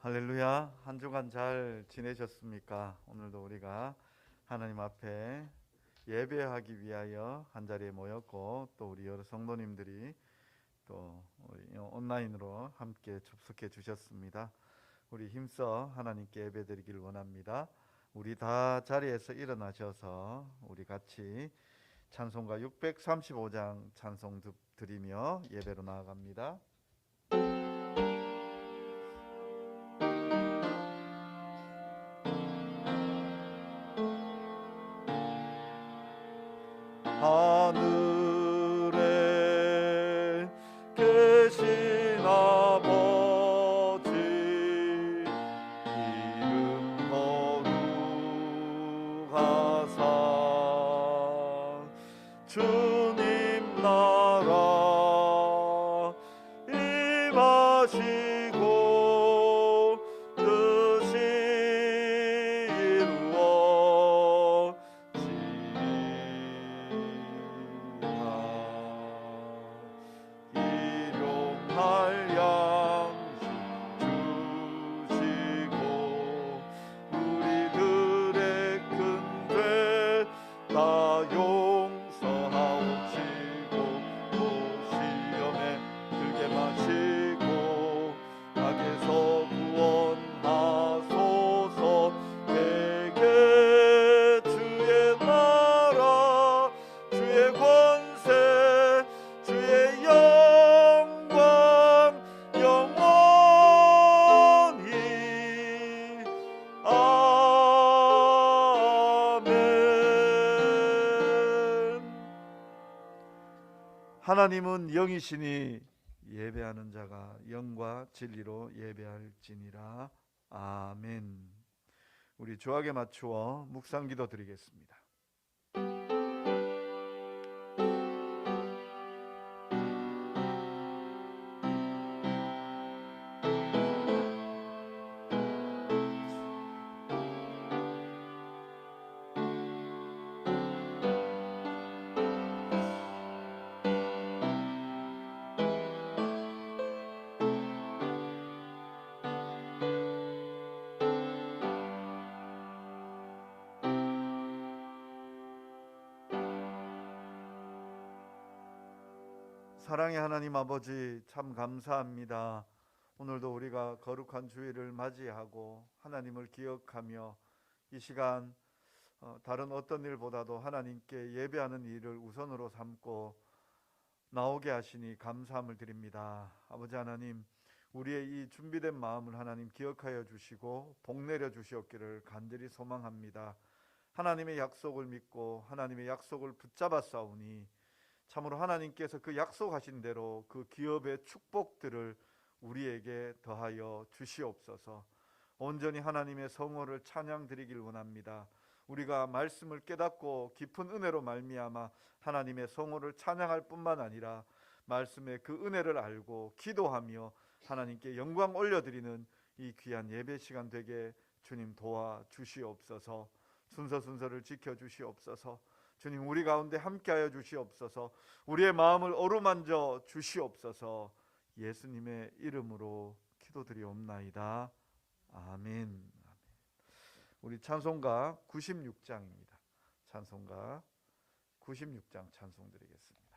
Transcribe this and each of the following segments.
할렐루야. 한 주간 잘 지내셨습니까? 오늘도 우리가 하나님 앞에 예배하기 위하여 한자리에 모였고, 또 우리 여러 성도님들이 또 우리 온라인으로 함께 접속해 주셨습니다. 우리 힘써 하나님께 예배드리길 원합니다. 우리 다 자리에서 일어나셔서 우리 같이 찬송가 635장 찬송 드리며 예배로 나아갑니다. 하늘에 계신 아버지, 이름 거룩하사 주님 나라 임하시고 뜻이 일용할 양식 주시고 우리들의 큰 죄 다 용서하옵시고 또 시험에 들게 마시고 악에서 구원하소서. 내게 주의 나라 주의 권세 주의 영광 영원히 아멘. 하나님은 영이시니 예배하는 자가 영과 진리로 예배할지니라. 아멘. 우리 주악에 맞추어 묵상기도 드리겠습니다. 사랑의 하나님 아버지, 참 감사합니다. 오늘도 우리가 거룩한 주일을 맞이하고 하나님을 기억하며 이 시간 다른 어떤 일보다도 하나님께 예배하는 일을 우선으로 삼고 나오게 하시니 감사함을 드립니다. 아버지 하나님, 우리의 이 준비된 마음을 하나님 기억하여 주시고 복 내려 주시옵기를 간절히 소망합니다. 하나님의 약속을 믿고 하나님의 약속을 붙잡아 싸우니 참으로 하나님께서 그 약속하신 대로 그 기업의 축복들을 우리에게 더하여 주시옵소서. 온전히 하나님의 성호를 찬양드리길 원합니다. 우리가 말씀을 깨닫고 깊은 은혜로 말미암아 하나님의 성호를 찬양할 뿐만 아니라 말씀의 그 은혜를 알고 기도하며 하나님께 영광 올려드리는 이 귀한 예배 시간 되게 주님 도와주시옵소서. 순서를 지켜주시옵소서. 주님, 우리 가운데 함께하여 주시옵소서. 우리의 마음을 어루만져 주시옵소서. 예수님의 이름으로 기도드리옵나이다. 아멘. 우리 찬송가 96장입니다. 찬송가 96장 찬송 드리겠습니다.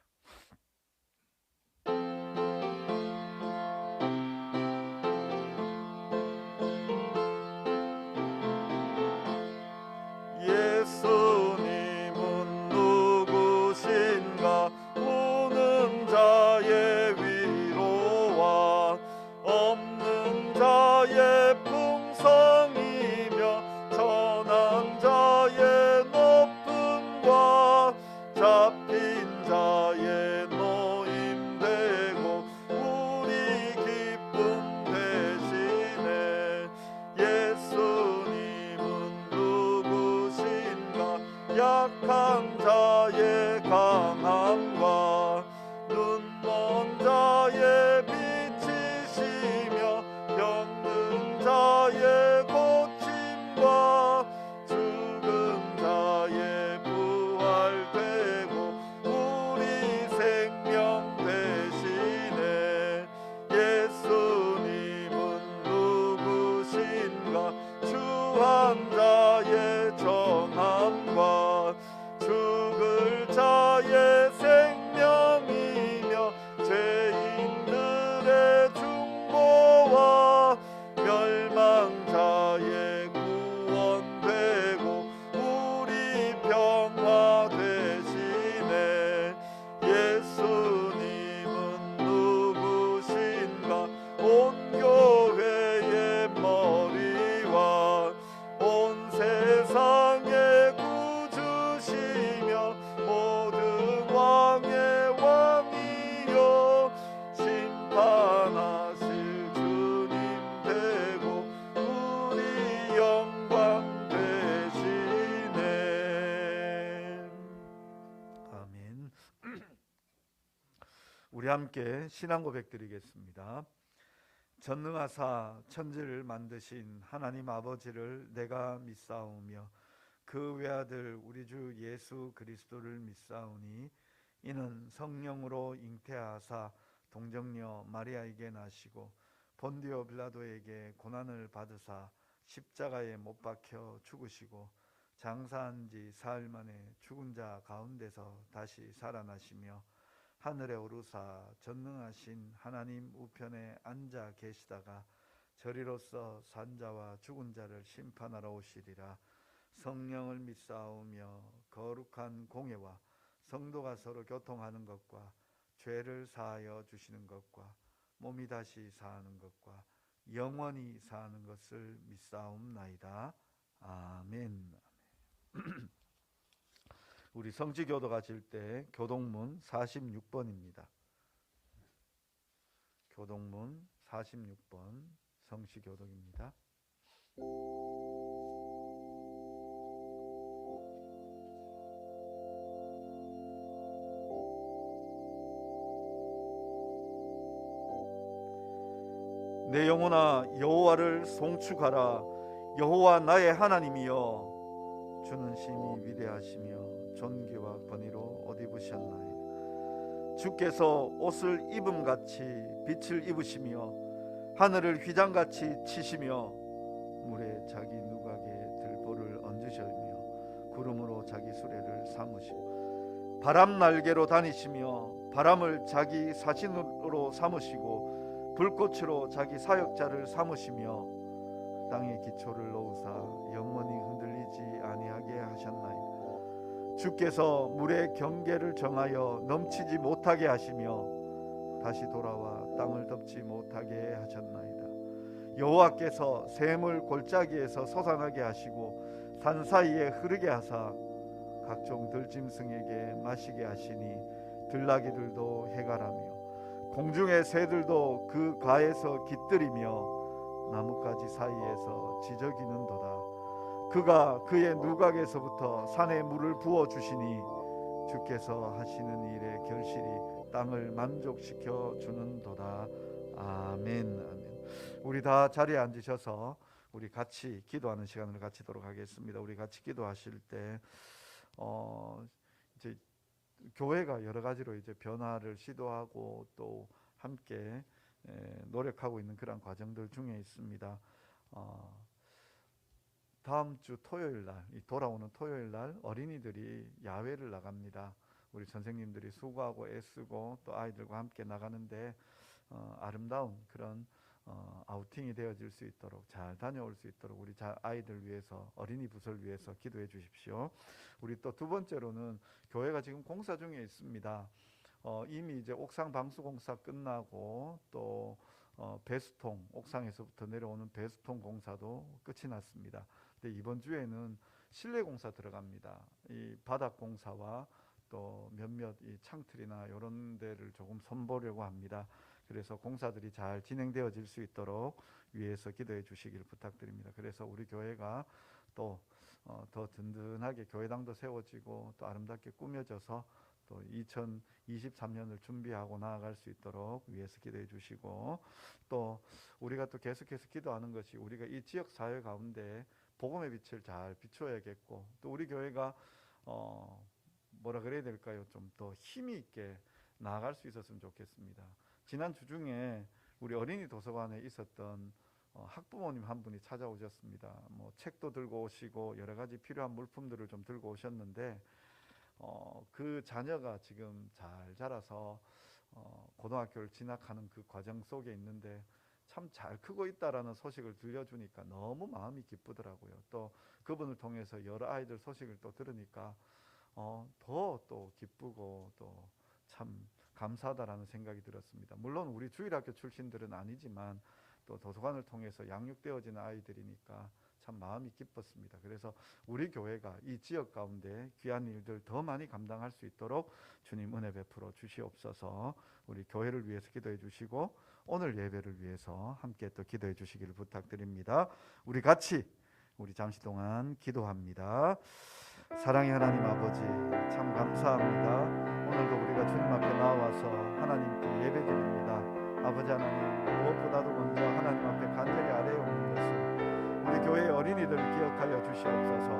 예수님은 누구신가? 우는 자의 위로와 없는 자의 풍성이며 천한 자의 높음과 잡힌 자의 노임되고 우리 기쁨 대신에 예수님은 누구신가? 약한 자의 강함과 눈먼 자의 빛이시며 병든 자의 고침과 죽은 자의 부활되고 우리 생명 대신에 예수님은 누구신가? 우리 함께 신앙 고백 드리겠습니다. 전능하사 천지를 만드신 하나님 아버지를 내가 믿사오며 그 외아들 우리 주 예수 그리스도를 믿사오니 이는 성령으로 잉태하사 동정녀 마리아에게 나시고 본디오 빌라도에게 고난을 받으사 십자가에 못 박혀 죽으시고 장사한 지 사흘 만에 죽은 자 가운데서 다시 살아나시며 하늘에 오르사 전능하신 하나님 우편에 앉아 계시다가 저리로서 산자와 죽은 자를 심판하러 오시리라. 성령을 믿사오며 거룩한 공예와 성도가 서로 교통하는 것과 죄를 사하여 주시는 것과 몸이 다시 사하는 것과 영원히 사하는 것을 믿사옵나이다. 아멘. 우리 성지교도가 질 때 교동문 46번입니다. 교동문 46번 성시교독입니다. 내 영혼아 여호와를 송축하라. 여호와 나의 하나님이여 주는 심히 위대하시며 존귀와 권위로 옷 입으셨나이다. 주께서 옷을 입음같이 빛을 입으시며 하늘을 휘장같이 치시며 물에 자기 누각에 들보를 얹으시며 구름으로 자기 수레를 삼으시고 바람 날개로 다니시며 바람을 자기 사신으로 삼으시고 불꽃으로 자기 사역자를 삼으시며 땅에 기초를 놓으사 영원히 흔들리지 아니하게 하셨나이다. 주께서 물의 경계를 정하여 넘치지 못하게 하시며 다시 돌아와 땅을 덮지 못하게 하셨나이다. 여호와께서 샘을 골짜기에서 솟아나게 하시고 산 사이에 흐르게 하사 각종 들짐승에게 마시게 하시니 들나귀들도 해가라며 공중의 새들도 그 가에서 깃들이며 나뭇가지 사이에서 지저귀는도다. 그가 그의 누각에서부터 산에 물을 부어주시니 주께서 하시는 일의 결실이 땅을 만족시켜 주는도다. 아멘. 아멘. 우리 다 자리에 앉으셔서 우리 같이 기도하는 시간을 갖도록 하겠습니다. 우리 같이 기도하실 때 이제 교회가 여러 가지로 이제 변화를 시도하고 또 함께 노력하고 있는 그런 과정들 중에 있습니다. 다음 주 토요일 날, 돌아오는 토요일 날 어린이들이 야외를 나갑니다. 우리 선생님들이 수고하고 애쓰고 또 아이들과 함께 나가는데 아름다운 그런 아우팅이 되어질 수 있도록 잘 다녀올 수 있도록 우리 아이들 위해서 어린이 부서를 위해서 기도해 주십시오. 우리 또 두 번째로는 교회가 지금 공사 중에 있습니다. 이미 이제 옥상 방수 공사 끝나고 또 배수통 옥상에서부터 내려오는 배수통 공사도 끝이 났습니다. 근데 이번 주에는 실내 공사 들어갑니다. 이 바닥 공사와 또 몇몇 이 창틀이나 이런 데를 조금 손보려고 합니다. 그래서 공사들이 잘 진행되어질 수 있도록 위에서 기도해 주시길 부탁드립니다. 그래서 우리 교회가 또 더 든든하게 교회당도 세워지고 또 아름답게 꾸며져서 또 2023년을 준비하고 나아갈 수 있도록 위에서 기도해 주시고, 또 우리가 또 계속해서 기도하는 것이 우리가 이 지역 사회 가운데 복음의 빛을 잘 비추어야겠고, 또 우리 교회가 뭐라 그래야 될까요? 좀 더 힘이 있게 나아갈 수 있었으면 좋겠습니다. 지난 주 중에 우리 어린이 도서관에 있었던 학부모님 한 분이 찾아오셨습니다. 뭐 책도 들고 오시고 여러 가지 필요한 물품들을 좀 들고 오셨는데 그 자녀가 지금 잘 자라서 고등학교를 진학하는 그 과정 속에 있는데 참 잘 크고 있다라는 소식을 들려주니까 너무 마음이 기쁘더라고요. 또 그분을 통해서 여러 아이들 소식을 또 들으니까 더 또 기쁘고 또 참 감사하다라는 생각이 들었습니다. 물론 우리 주일학교 출신들은 아니지만 또 도서관을 통해서 양육되어지는 아이들이니까 참 마음이 기뻤습니다. 그래서 우리 교회가 이 지역 가운데 귀한 일들 더 많이 감당할 수 있도록 주님 은혜 베풀어 주시옵소서. 우리 교회를 위해서 기도해 주시고 오늘 예배를 위해서 함께 또 기도해 주시기를 부탁드립니다. 우리 같이 우리 잠시 동안 기도합니다. 사랑의 하나님 아버지, 참 감사합니다. 오늘 오늘도 우리가 주님 앞에 나와서 하나님께 예배드립니다. 아버지 하나님, 무엇보다도 먼저 하나님 앞에 간절히 아뢰어 오는 것은 우리 교회의 어린이들을 기억하여 주시옵소서.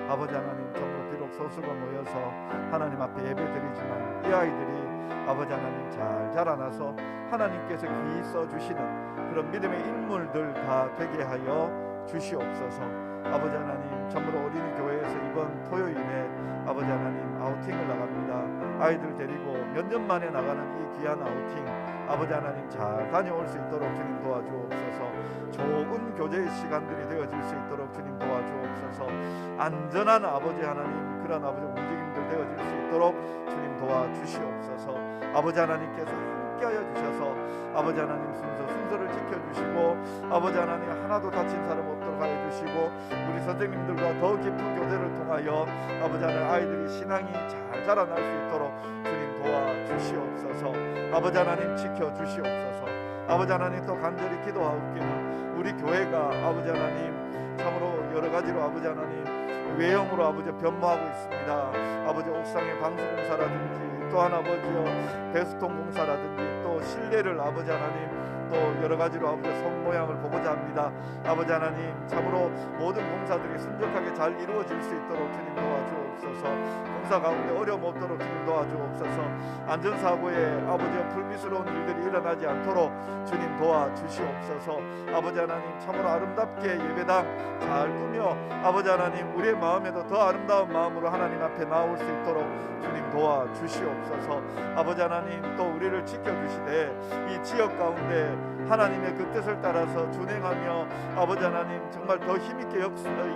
아버지 하나님, 전부 비록 소수가 모여서 하나님 앞에 예배드리지만 이 아이들이 아버지 하나님 잘 자라나서 하나님께서 귀히 써주시는 그런 믿음의 인물들 다 되게 하여 주시옵소서. 아버지 하나님, 참으로 어린이 교회에서 이번 토요일에 아버지 하나님 아우팅을 나갑니다. 아이들 데리고 몇 년 만에 나가는 이 귀한 아우팅, 아버지 하나님 잘 다녀올 수 있도록 주님 도와주옵소서. 좋은 교제의 시간들이 되어질 수 있도록 주님 도와주옵소서. 안전한 아버지 하나님, 그런 아버지 움직임들 되어질 수 있도록 주님 도와주시옵소서. 아버지 하나님께서 함께하여 주셔서 아버지 하나님 순서를 지켜주시고 아버지 하나님 하나도 다친 사람 없도록 하여 주시고 우리 선생님들과 더 깊은 교제를 통하여 아버지 하나님 아이들이 신앙이 잘 자라날 수 있도록 주님 도와주시옵소서. 아버지 하나님 지켜주시옵소서. 아버지 하나님 또 간절히 기도하옵기는 우리 교회가 아버지 하나님 참으로 여러 가지로 아버지 하나님 외형으로 아버지 변모하고 있습니다. 아버지 옥상의 방수공사라든지 또한 아버지여 배수통 공사라든지 또 실내를 아버지 하나님 또 여러 가지로 아버지 손 모양을 보고자 합니다. 아버지 하나님 참으로 모든 공사들이 순적하게 잘 이루어질 수 있도록 주님 도와주옵소서. 공사 가운데 어려움 없도록 주님 도와주옵소서. 안전사고에 아버지여 불미스러운 일들이 일어나지 않도록 주님 도와주시옵소서. 아버지 하나님 참으로 아름답게 예배당 잘 꾸며 아버지 하나님 우리의 마음에도 더 아름다운 마음으로 하나님 앞에 나올 수 있도록 주님 도와주시옵소서. 아버지 하나님 또 우리를 지켜주시되 이 지역 가운데 하나님의 그 뜻을 따라서 준행하며 아버지 하나님 정말 더 힘있게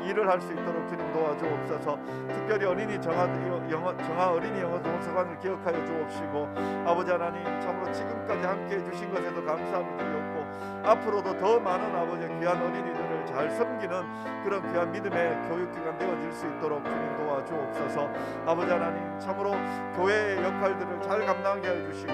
일을 할 수 있도록 주님 도와주옵소서. 특별히 어린이 정화 어린이 영어 도서관을 기억하여 주옵시고 아버지 하나님 참으로 지금까지 함께해 주신 것에도 감사함이 드렸고 앞으로도 더 많은 아버지 귀한 어린이들을 잘 섬기는 그런 귀한 믿음의 교육기관 되어질 수 있도록 주님 도와주옵소서. 아버지 하나님 참으로 교회의 역할들을 잘 감당하게 해주시고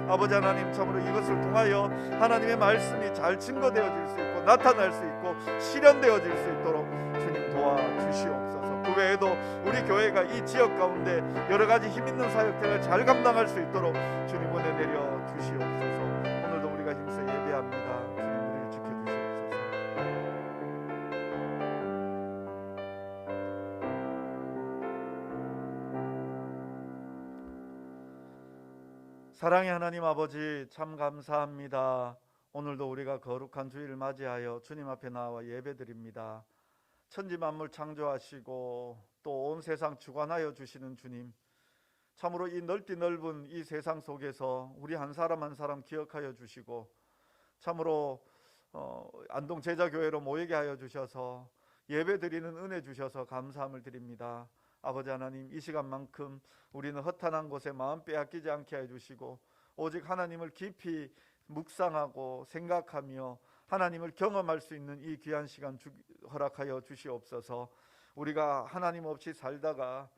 아버지 하나님 참으로 이것을 통하여 하나님의 말씀이 잘 증거되어질 수 있고 나타날 수 있고 실현되어질 수 있도록 주님 도와주시옵소서. 그 외에도 우리 교회가 이 지역 가운데 여러 가지 힘있는 사역들을 잘 감당할 수 있도록 주님 은혜 내려 주시옵소서. 오늘도 우리가 힘써 예배합니다. 주님 우리를 지켜주시옵소서. 사랑의 하나님 아버지 참 감사합니다. 오늘도 우리가 거룩한 주일을 맞이하여 주님 앞에 나와 예배드립니다. 천지 만물 창조하시고 또 온 세상 주관하여 주시는 주님, 참으로 이 넓디 넓은 이 세상 속에서 우리 한 사람 한 사람 기억하여 주시고 참으로 안동 제자교회로 모이게 하여 주셔서 예배드리는 은혜 주셔서 감사함을 드립니다. 아버지 하나님 이 시간만큼 우리는 허탄한 곳에 마음 빼앗기지 않게 해주시고 오직 하나님을 깊이 묵상하고 생각하며 하나님을 경험할 수 있는 이 귀한 시간 허락하여 주시옵소서. 우리가 하나님 없이 살다가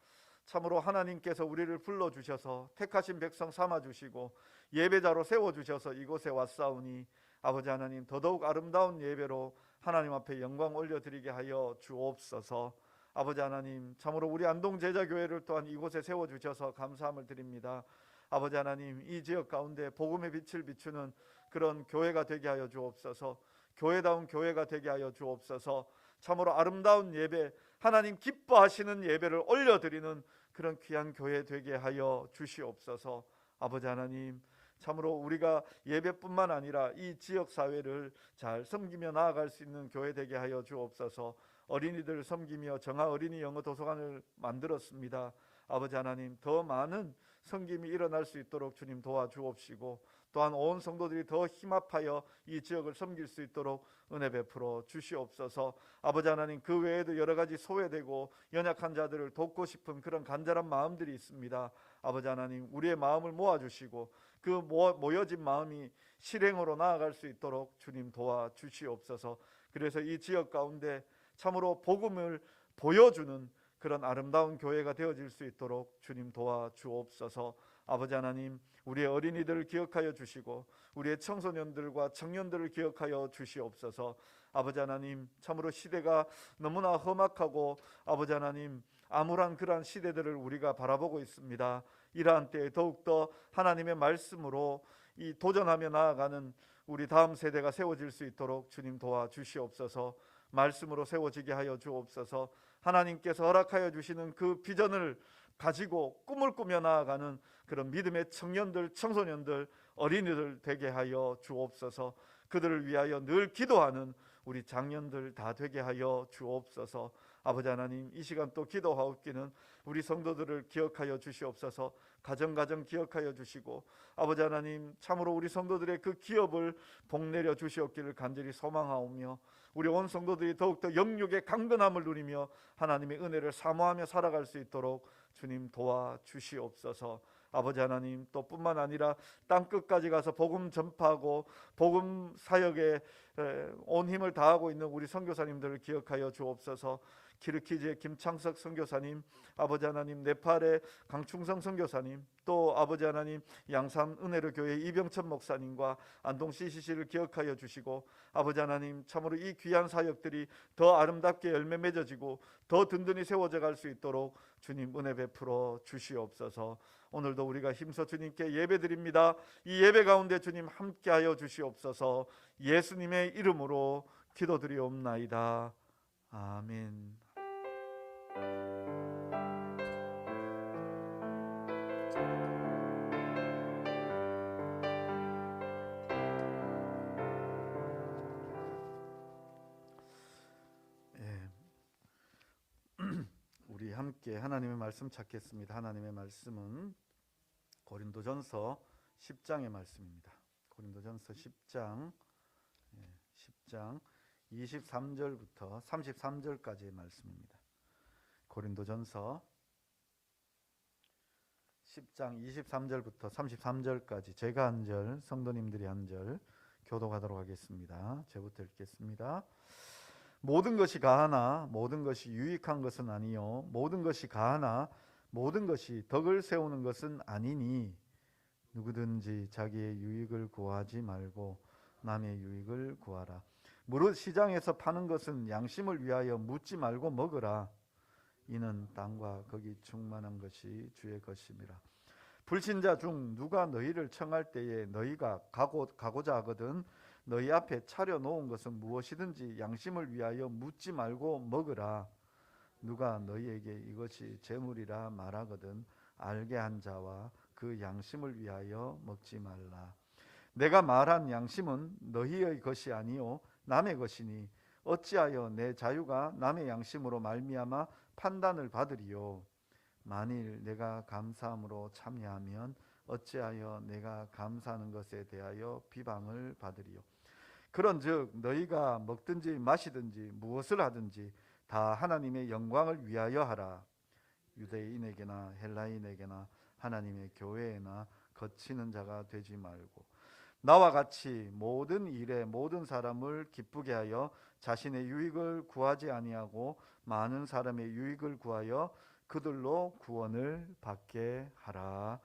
참으로 하나님께서 우리를 불러주셔서 택하신 백성 삼아주시고 예배자로 세워주셔서 이곳에 왔사오니 아버지 하나님 더더욱 아름다운 예배로 하나님 앞에 영광 올려드리게 하여 주옵소서. 아버지 하나님 참으로 우리 안동 제자교회를 또한 이곳에 세워주셔서 감사함을 드립니다. 아버지 하나님 이 지역 가운데 복음의 빛을 비추는 그런 교회가 되게 하여 주옵소서. 교회다운 교회가 되게 하여 주옵소서. 참으로 아름다운 예배, 하나님 기뻐하시는 예배를 올려드리는 그런 귀한 교회 되게 하여 주시옵소서. 아버지 하나님 참으로 우리가 예배뿐만 아니라 이 지역사회를 잘 섬기며 나아갈 수 있는 교회 되게 하여 주옵소서. 어린이들 섬기며 정화 어린이 영어 도서관을 만들었습니다. 아버지 하나님 더 많은 섬김이 일어날 수 있도록 주님 도와주옵시고 또한 온 성도들이 더 힘합하여 이 지역을 섬길 수 있도록 은혜 베풀어 주시옵소서. 아버지 하나님 그 외에도 여러 가지 소외되고 연약한 자들을 돕고 싶은 그런 간절한 마음들이 있습니다. 아버지 하나님 우리의 마음을 모아주시고 그 모여진 마음이 실행으로 나아갈 수 있도록 주님 도와주시옵소서. 그래서 이 지역 가운데 참으로 복음을 보여주는 그런 아름다운 교회가 되어질 수 있도록 주님 도와주옵소서. 아버지 하나님 우리의 어린이들을 기억하여 주시고 우리의 청소년들과 청년들을 기억하여 주시옵소서. 아버지 하나님 참으로 시대가 너무나 험악하고 아버지 하나님 암울한 그러한 시대들을 우리가 바라보고 있습니다. 이러한 때에 더욱더 하나님의 말씀으로 이 도전하며 나아가는 우리 다음 세대가 세워질 수 있도록 주님 도와주시옵소서. 말씀으로 세워지게 하여 주옵소서. 하나님께서 허락하여 주시는 그 비전을 가지고 꿈을 꾸며 나아가는 그런 믿음의 청년들, 청소년들, 어린이들 되게 하여 주옵소서. 그들을 위하여 늘 기도하는 우리 장년들 다 되게 하여 주옵소서. 아버지 하나님, 이 시간 또 기도하옵기는 우리 성도들을 기억하여 주시옵소서. 가정 기억하여 주시고, 아버지 하나님, 참으로 우리 성도들의 그 기업을 복내려 주시옵기를 간절히 소망하오며, 우리 온 성도들이 더욱더 영육의 강건함을 누리며 하나님의 은혜를 사모하며 살아갈 수 있도록 주님 도와주시옵소서. 아버지 하나님, 또 뿐만 아니라 땅끝까지 가서 복음 전파하고 복음 사역에 온 힘을 다하고 있는 우리 선교사님들을 기억하여 주옵소서. 키르키즈의 김창석 선교사님, 아버지 하나님 네팔의 강충성 선교사님, 또 아버지 하나님 양산 은혜로 교회 이병천 목사님과 안동 CCC를 기억하여 주시고, 아버지 하나님 참으로 이 귀한 사역들이 더 아름답게 열매 맺어지고 더 든든히 세워져 갈 수 있도록 주님 은혜 베풀어 주시옵소서. 오늘도 우리가 힘써 주님께 예배드립니다. 이 예배 가운데 주님 함께하여 주시옵소서. 예수님의 이름으로 기도드리옵나이다. 아멘. 우리 함께 하나님의 말씀 찾겠습니다. 하나님의 말씀은 고린도전서 10장의 말씀입니다. 고린도전서 10장 23절부터 33절까지의 말씀입니다. 고린도전서 10장 23절부터 33절까지 제가 한 절, 성도님들이 한 절 교독하도록 하겠습니다. 제부터 읽겠습니다. 모든 것이 가하나 모든 것이 유익한 것은 아니요 모든 것이 가하나 모든 것이 덕을 세우는 것은 아니니 누구든지 자기의 유익을 구하지 말고 남의 유익을 구하라. 무릇 시장에서 파는 것은 양심을 위하여 묻지 말고 먹으라. 이는 땅과 거기 충만한 것이 주의 것임이라. 불신자 중 누가 너희를 청할 때에 너희가 가고자 하거든 너희 앞에 차려놓은 것은 무엇이든지 양심을 위하여 묻지 말고 먹으라. 누가 너희에게 이것이 재물이라 말하거든 알게 한 자와 그 양심을 위하여 먹지 말라. 내가 말한 양심은 너희의 것이 아니요 남의 것이니 어찌하여 내 자유가 남의 양심으로 말미암아 판단을 받으리요. 만일 내가 감사함으로 참여하면 어찌하여 내가 감사하는 것에 대하여 비방을 받으리요. 그런즉 너희가 먹든지 마시든지 무엇을 하든지 다 하나님의 영광을 위하여 하라. 유대인에게나 헬라인에게나 하나님의 교회에나 거치는 자가 되지 말고 나와 같이 모든 일에 모든 사람을 기쁘게 하여 자신의 유익을 구하지 아니하고 많은 사람의 유익을 구하여 그들로 구원을 받게 하라.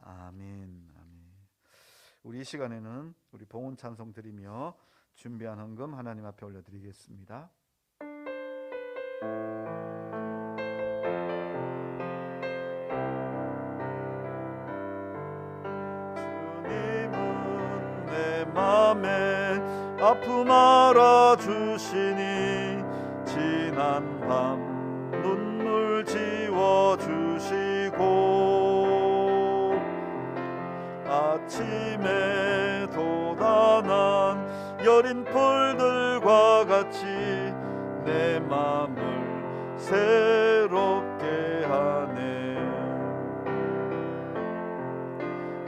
아멘. 아멘. 우리 이 시간에는 우리 봉헌 찬송 드리며 준비한 헌금 하나님 앞에 올려드리겠습니다. 주님은 내 맘에 아픔 알아주시니 지난 밤 눈물 지워주시고 아침에 돋아난 여린 풀들과 같이 내 맘을 새롭게 하네.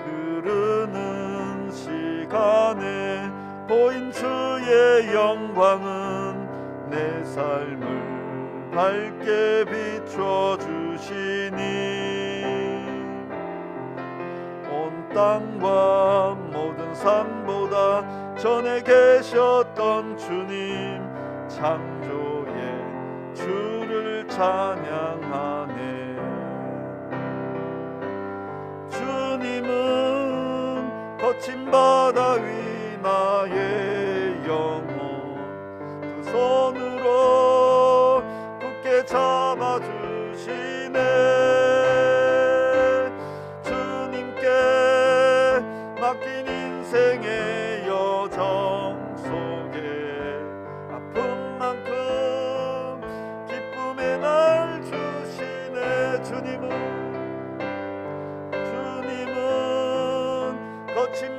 흐르는 시간에 보인 주의 영광은 내 삶을 밝게 비춰주시니 온 땅과 모든 산보다 전에 계셨던 주님 창조의 주를 찬양하네. 주님은 거친 바다 위 나의 영혼 두 손으로 굳게 잡아주시네.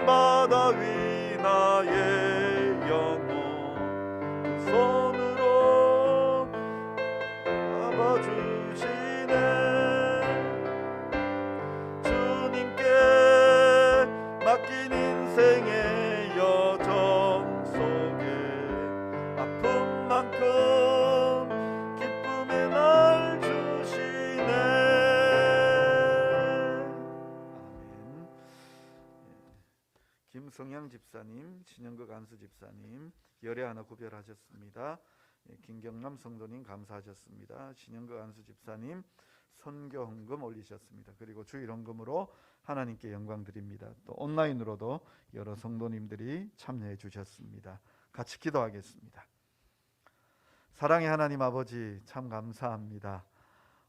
바다 위 나의 영혼 두 손으로 잡아주시네. 주님께 맡긴 인생의 여정 속에 아픈 만큼 기쁨의 날 주시네. 아멘. 김성양 집사님, 신영극 안수 집사님 열애 하나 구별하셨습니다. 김경남 성도님 감사하셨습니다. 신영극 안수 집사님 선교 헌금 올리셨습니다. 그리고 주일 헌금으로 하나님께 영광 드립니다. 또 온라인으로도 여러 성도님들이 참여해 주셨습니다. 같이 기도하겠습니다. 사랑의 하나님 아버지, 참 감사합니다.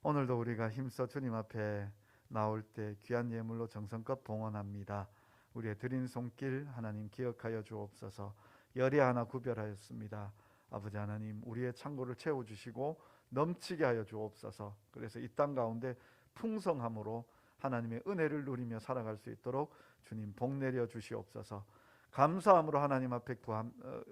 오늘도 우리가 힘써 주님 앞에 나올 때 귀한 예물로 정성껏 봉헌합니다. 우리의 드린 손길 하나님 기억하여 주옵소서. 열이 하나 구별하였습니다. 아버지 하나님, 우리의 창고를 채워주시고 넘치게 하여 주옵소서. 그래서 이 땅 가운데 풍성함으로 하나님의 은혜를 누리며 살아갈 수 있도록 주님 복 내려 주시옵소서. 감사함으로 하나님 앞에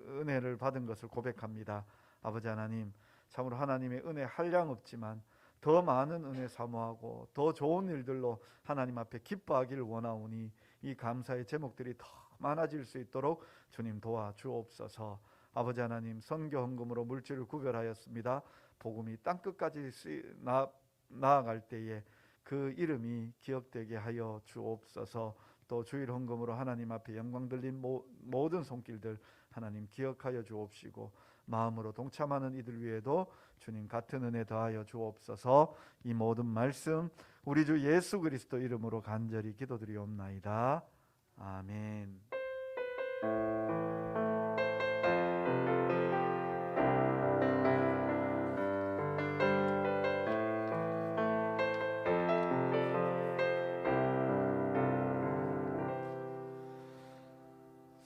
은혜를 받은 것을 고백합니다. 아버지 하나님, 참으로 하나님의 은혜 한량 없지만 더 많은 은혜 사모하고 더 좋은 일들로 하나님 앞에 기뻐하기를 원하오니 이 감사의 제목들이 더 많아질 수 있도록 주님 도와주옵소서. 아버지 하나님, 선교 헌금으로 물질을 구별하였습니다. 복음이 땅끝까지 나아갈 때에 그 이름이 기억되게 하여 주옵소서. 또 주일 헌금으로 하나님 앞에 영광 들린 모든 손길들 하나님 기억하여 주옵시고, 마음으로 동참하는 이들 위에도 주님 같은 은혜 더하여 주옵소서. 이 모든 말씀 우리 주 예수 그리스도 이름으로 간절히 기도드리옵나이다. 아멘.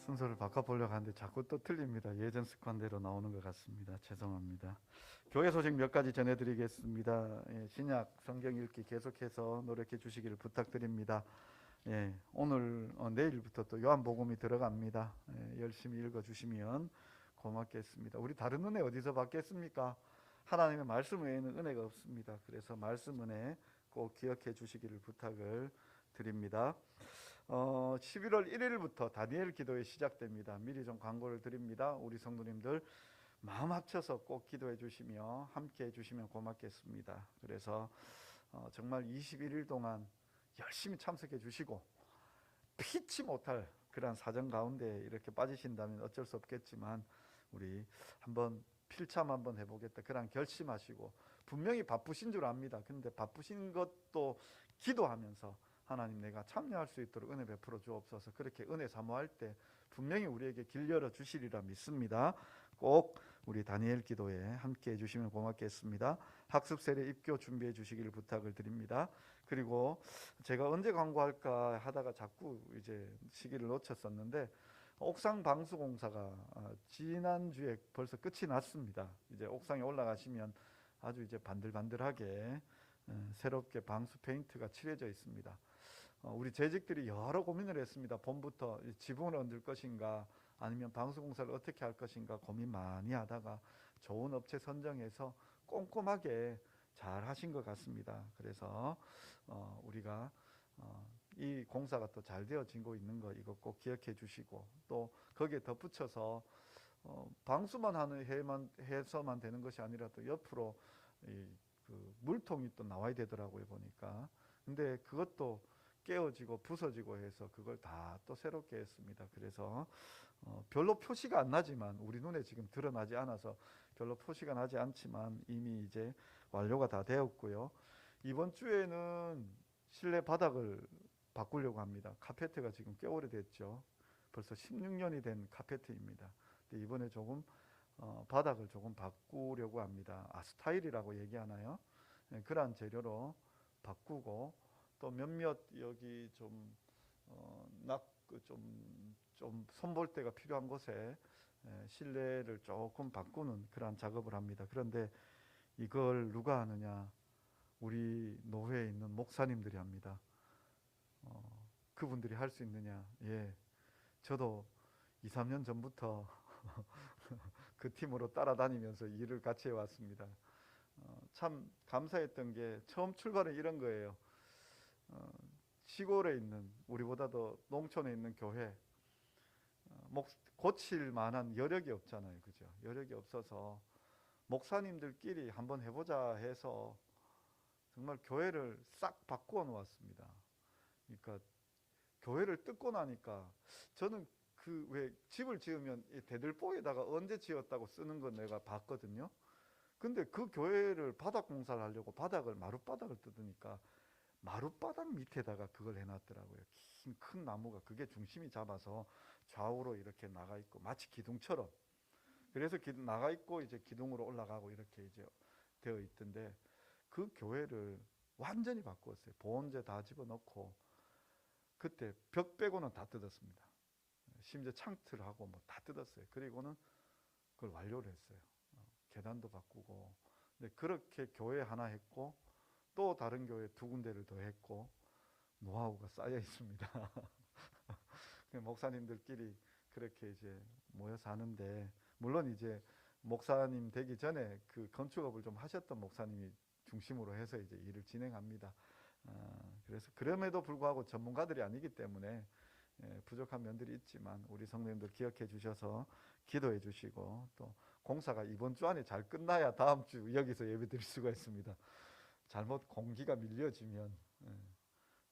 순서를 바꿔보려고 하는데 자꾸 또 틀립니다. 예전 습관대로 나오는 것 같습니다. 죄송합니다. 교회 소식 몇 가지 전해드리겠습니다. 신약 성경 읽기 계속해서 노력해 주시기를 부탁드립니다. 오늘 내일부터 또 요한복음이 들어갑니다. 열심히 읽어주시면 고맙겠습니다. 우리 다른 은혜 어디서 받겠습니까? 하나님의 말씀 외에는 은혜가 없습니다. 그래서 말씀 은혜 꼭 기억해 주시기를 부탁을 드립니다. 11월 1일부터 다니엘 기도회 시작됩니다. 미리 좀 광고를 드립니다. 우리 성도님들 마음 합쳐서 꼭 기도해 주시며 함께 해 주시면 고맙겠습니다. 그래서 정말 21일 동안 열심히 참석해 주시고, 피치 못할 그런 사정 가운데 이렇게 빠지신다면 어쩔 수 없겠지만 우리 한번 필참 한번 해보겠다 그런 결심하시고, 분명히 바쁘신 줄 압니다. 근데 바쁘신 것도 기도하면서 하나님, 내가 참여할 수 있도록 은혜 베풀어 주옵소서. 그렇게 은혜 사모할 때 분명히 우리에게 길 열어 주시리라 믿습니다. 꼭 우리 다니엘 기도에 함께 해주시면 고맙겠습니다. 학습 세례 입교 준비해 주시기를 부탁을 드립니다. 그리고 제가 언제 광고할까 하다가 자꾸 이제 시기를 놓쳤었는데, 옥상 방수 공사가 지난주에 벌써 끝이 났습니다. 이제 옥상에 올라가시면 아주 이제 반들반들하게 새롭게 방수 페인트가 칠해져 있습니다. 우리 재직들이 여러 고민을 했습니다. 봄부터 지붕을 얹을 것인가 아니면 방수공사를 어떻게 할 것인가 고민 많이 하다가 좋은 업체 선정해서 꼼꼼하게 잘 하신 것 같습니다. 그래서 우리가 이 공사가 또 잘 되어지고 있는 거 이거 꼭 기억해 주시고, 또 거기에 덧붙여서 방수만 해서만 되는 것이 아니라 또 옆으로 그 물통이 또 나와야 되더라고요, 보니까. 근데 그것도 깨어지고 부서지고 해서 그걸 다 또 새롭게 했습니다. 그래서 별로 표시가 안 나지만, 우리 눈에 지금 드러나지 않아서 별로 표시가 나지 않지만 이미 이제 완료가 다 되었고요. 이번 주에는 실내 바닥을 바꾸려고 합니다. 카페트가 지금 꽤 오래됐죠. 벌써 16년이 된 카페트입니다. 근데 이번에 조금 바닥을 조금 바꾸려고 합니다. 스타일이라고 얘기하나요? 그러한 재료로 바꾸고, 또 몇몇 여기 좀 손볼때가 필요한 곳에 실내를 조금 바꾸는 그러한 작업을 합니다. 그런데 이걸 누가 하느냐? 우리 노회에 있는 목사님들이 합니다. 그분들이 할 수 있느냐? 저도 2, 3년 전부터 그 팀으로 따라다니면서 일을 같이 해왔습니다. 참 감사했던 게 처음 출발은 이런 거예요. 어, 시골에 있는 우리보다 더 농촌에 있는 교회 고칠 만한 여력이 없잖아요. 그죠? 여력이 없어서 목사님들끼리 한번 해보자 해서 정말 교회를 싹 바꾸어 놓았습니다. 그러니까 교회를 뜯고 나니까 저는 그 왜 집을 지으면 대들보에다가 언제 지었다고 쓰는 건 내가 봤거든요. 근데 그 교회를 바닥 공사를 하려고 바닥을 마룻바닥을 뜯으니까 마룻바닥 밑에다가 그걸 해놨더라고요. 긴 큰 나무가 그게 중심이 잡아서 좌우로 이렇게 나가 있고 마치 기둥처럼. 그래서 나가 있고 이제 기둥으로 올라가고 이렇게 이제 되어 있던데 그 교회를 완전히 바꾸었어요. 보온재 다 집어넣고 그때 벽 빼고는 다 뜯었습니다. 심지어 창틀하고 뭐 다 뜯었어요. 그리고는 그걸 완료를 했어요. 계단도 바꾸고. 근데 그렇게 교회 하나 했고 또 다른 교회 두 군데를 더 했고 노하우가 쌓여 있습니다. 목사님들끼리 그렇게 이제 모여서 하는데 물론 이제 목사님 되기 전에 그 건축업을 좀 하셨던 목사님이 중심으로 해서 이제 일을 진행합니다. 그래서 그럼에도 불구하고 전문가들이 아니기 때문에 부족한 면들이 있지만 우리 성도님들 기억해 주셔서 기도해 주시고 또 공사가 이번 주 안에 잘 끝나야 다음 주 여기서 예배 드릴 수가 있습니다. 잘못 공기가 밀려지면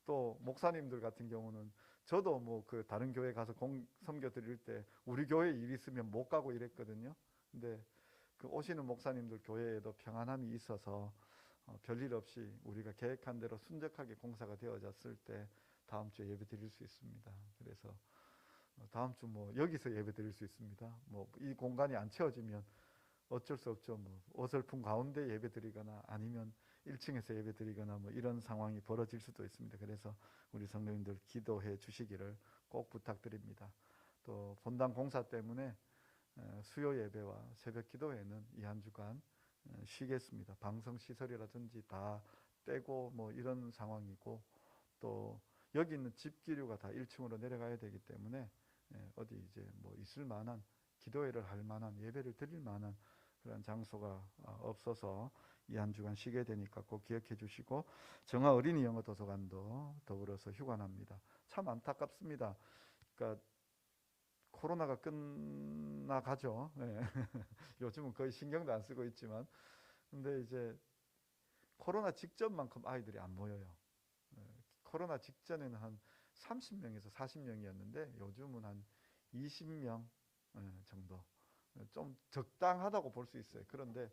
또 목사님들 같은 경우는 저도 뭐 그 다른 교회 가서 섬겨 드릴 때 우리 교회 일 있으면 못 가고 이랬거든요. 근데 그 오시는 목사님들 교회에도 평안함이 있어서 별일 없이 우리가 계획한 대로 순적하게 공사가 되어졌을 때 다음 주에 예배 드릴 수 있습니다. 그래서 다음 주 뭐 여기서 예배 드릴 수 있습니다. 뭐 이 공간이 안 채워지면 어쩔 수 없죠. 뭐 어설픈 가운데 예배 드리거나 아니면 1층에서 예배 드리거나 뭐 이런 상황이 벌어질 수도 있습니다. 그래서 우리 성도님들 기도해 주시기를 꼭 부탁드립니다. 또 본당 공사 때문에 수요 예배와 새벽 기도회는 이 한 주간 쉬겠습니다. 방송 시설이라든지 다 떼고 뭐 이런 상황이고 또 여기 있는 집기류가 다 1층으로 내려가야 되기 때문에 어디 이제 뭐 있을 만한 기도회를 할 만한 예배를 드릴 만한 그런 장소가 없어서 이 한 주간 쉬게 되니까 꼭 기억해 주시고 정화 어린이 영어 도서관도 더불어서 휴관합니다. 참 안타깝습니다. 그러니까 코로나가 끝나가죠. 네. 요즘은 거의 신경도 안 쓰고 있지만 근데 이제 코로나 직전만큼 아이들이 안 모여요. 코로나 직전에는 한 30명에서 40명이었는데 요즘은 한 20명 정도 좀 적당하다고 볼 수 있어요. 그런데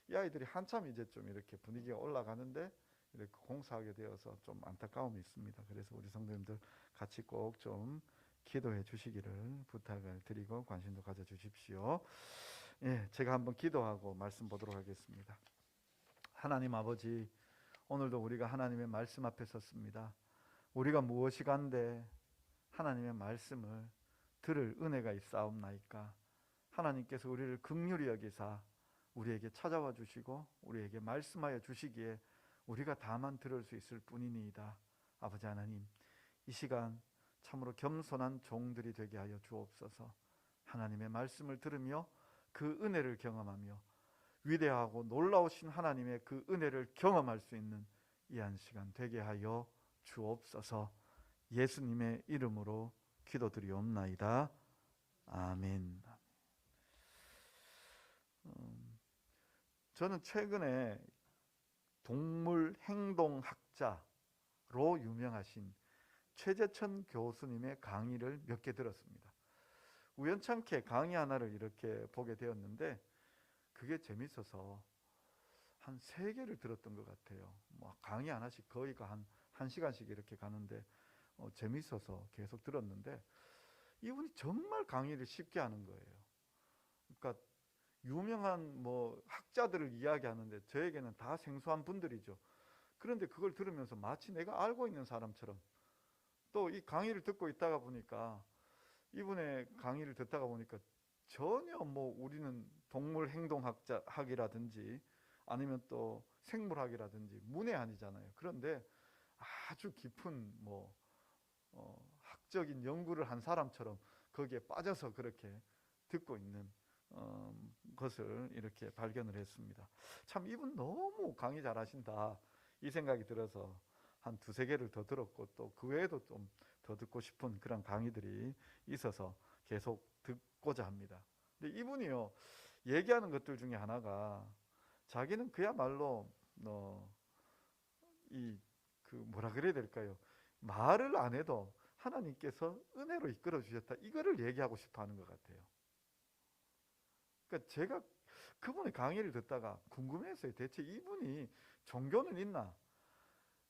이 아이들이 한참 이제 좀 이렇게 분위기가 올라가는데 이렇게 공사하게 되어서 좀 안타까움이 있습니다. 그래서 우리 성도님들 같이 꼭 좀 기도해 주시기를 부탁을 드리고 관심도 가져 주십시오. 예, 제가 한번 기도하고 말씀 보도록 하겠습니다. 하나님 아버지, 오늘도 우리가 하나님의 말씀 앞에 섰습니다. 우리가 무엇이 간데 하나님의 말씀을 들을 은혜가 있사옵나이까. 하나님께서 우리를 긍휼히 여기사 우리에게 찾아와 주시고 우리에게 말씀하여 주시기에 우리가 다만 들을 수 있을 뿐이니이다. 아버지 하나님, 이 시간 참으로 겸손한 종들이 되게 하여 주옵소서. 하나님의 말씀을 들으며 그 은혜를 경험하며 위대하고 놀라우신 하나님의 그 은혜를 경험할 수 있는 이 한 시간 되게 하여 주옵소서. 예수님의 이름으로 기도드리옵나이다. 아멘. 저는 최근에 동물 행동학자로 유명하신 최재천 교수님의 강의를 몇 개 들었습니다. 우연찮게 강의 하나를 이렇게 보게 되었는데 그게 재밌어서 한 3개를 들었던 것 같아요. 뭐 강의 하나씩 거의 한 1시간씩 이렇게 가는데 재밌어서 계속 들었는데 이분이 정말 강의를 쉽게 하는 거예요. 그러니까 유명한 뭐 학자들을 이야기하는데 저에게는 다 생소한 분들이죠. 그런데 그걸 들으면서 마치 내가 알고 있는 사람처럼 또 이 강의를 듣고 있다가 보니까 이분의 강의를 듣다가 보니까 전혀 뭐 우리는 동물 행동학이라든지 아니면 또 생물학이라든지 문외한이잖아요. 그런데 아주 깊은 뭐 학적인 연구를 한 사람처럼 거기에 빠져서 그렇게 듣고 있는 것을 이렇게 발견을 했습니다. 참 이분 너무 강의 잘하신다 이 생각이 들어서 한 두세 개를 더 들었고, 또 그 외에도 좀 더 듣고 싶은 그런 강의들이 있어서 계속 듣고자 합니다. 근데 이분이요, 얘기하는 것들 중에 하나가 자기는 그야말로 이 그 뭐라 그래야 될까요? 말을 안 해도 하나님께서 은혜로 이끌어 주셨다, 이거를 얘기하고 싶어 하는 것 같아요. 그러니까 제가 그분의 강의를 듣다가 궁금했어요. 대체 이분이 종교는 있나?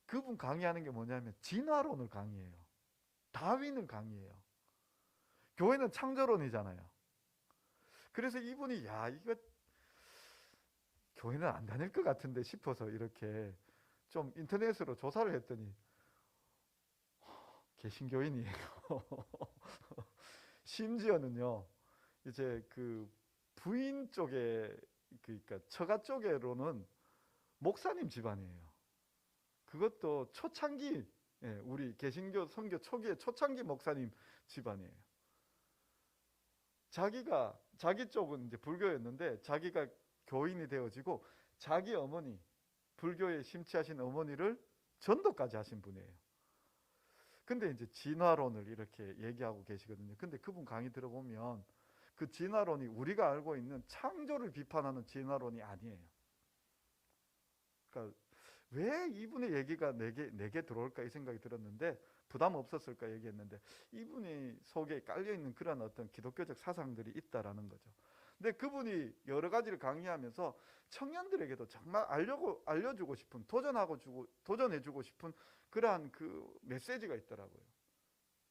그분 강의하는 게 뭐냐면 진화론을 강의해요. 다윈을 강의해요. 교회는 창조론이잖아요. 그래서 이분이 야, 이거 교회는 안 다닐 것 같은데 싶어서 이렇게 좀 인터넷으로 조사를 했더니 개신교인이에요. 심지어는요, 이제 그 부인 쪽에, 그러니까 처가 쪽으로는 목사님 집안이에요. 그것도 초창기, 우리 개신교 선교 초기에 초창기 목사님 집안이에요. 자기 쪽은 이제 불교였는데 자기가 교인이 되어지고 자기 어머니, 불교에 심취하신 어머니를 전도까지 하신 분이에요. 근데 이제 진화론을 이렇게 얘기하고 계시거든요. 근데 그분 강의 들어보면 그 진화론이 우리가 알고 있는 창조를 비판하는 진화론이 아니에요. 그러니까 왜 이분의 얘기가 내게 들어올까 이 생각이 들었는데, 부담 없었을까 얘기했는데, 이분이 속에 깔려있는 그런 어떤 기독교적 사상들이 있다라는 거죠. 근데 그분이 여러 가지를 강의하면서 청년들에게도 정말 알려주고 싶은, 도전해주고 싶은 그러한 그 메시지가 있더라고요.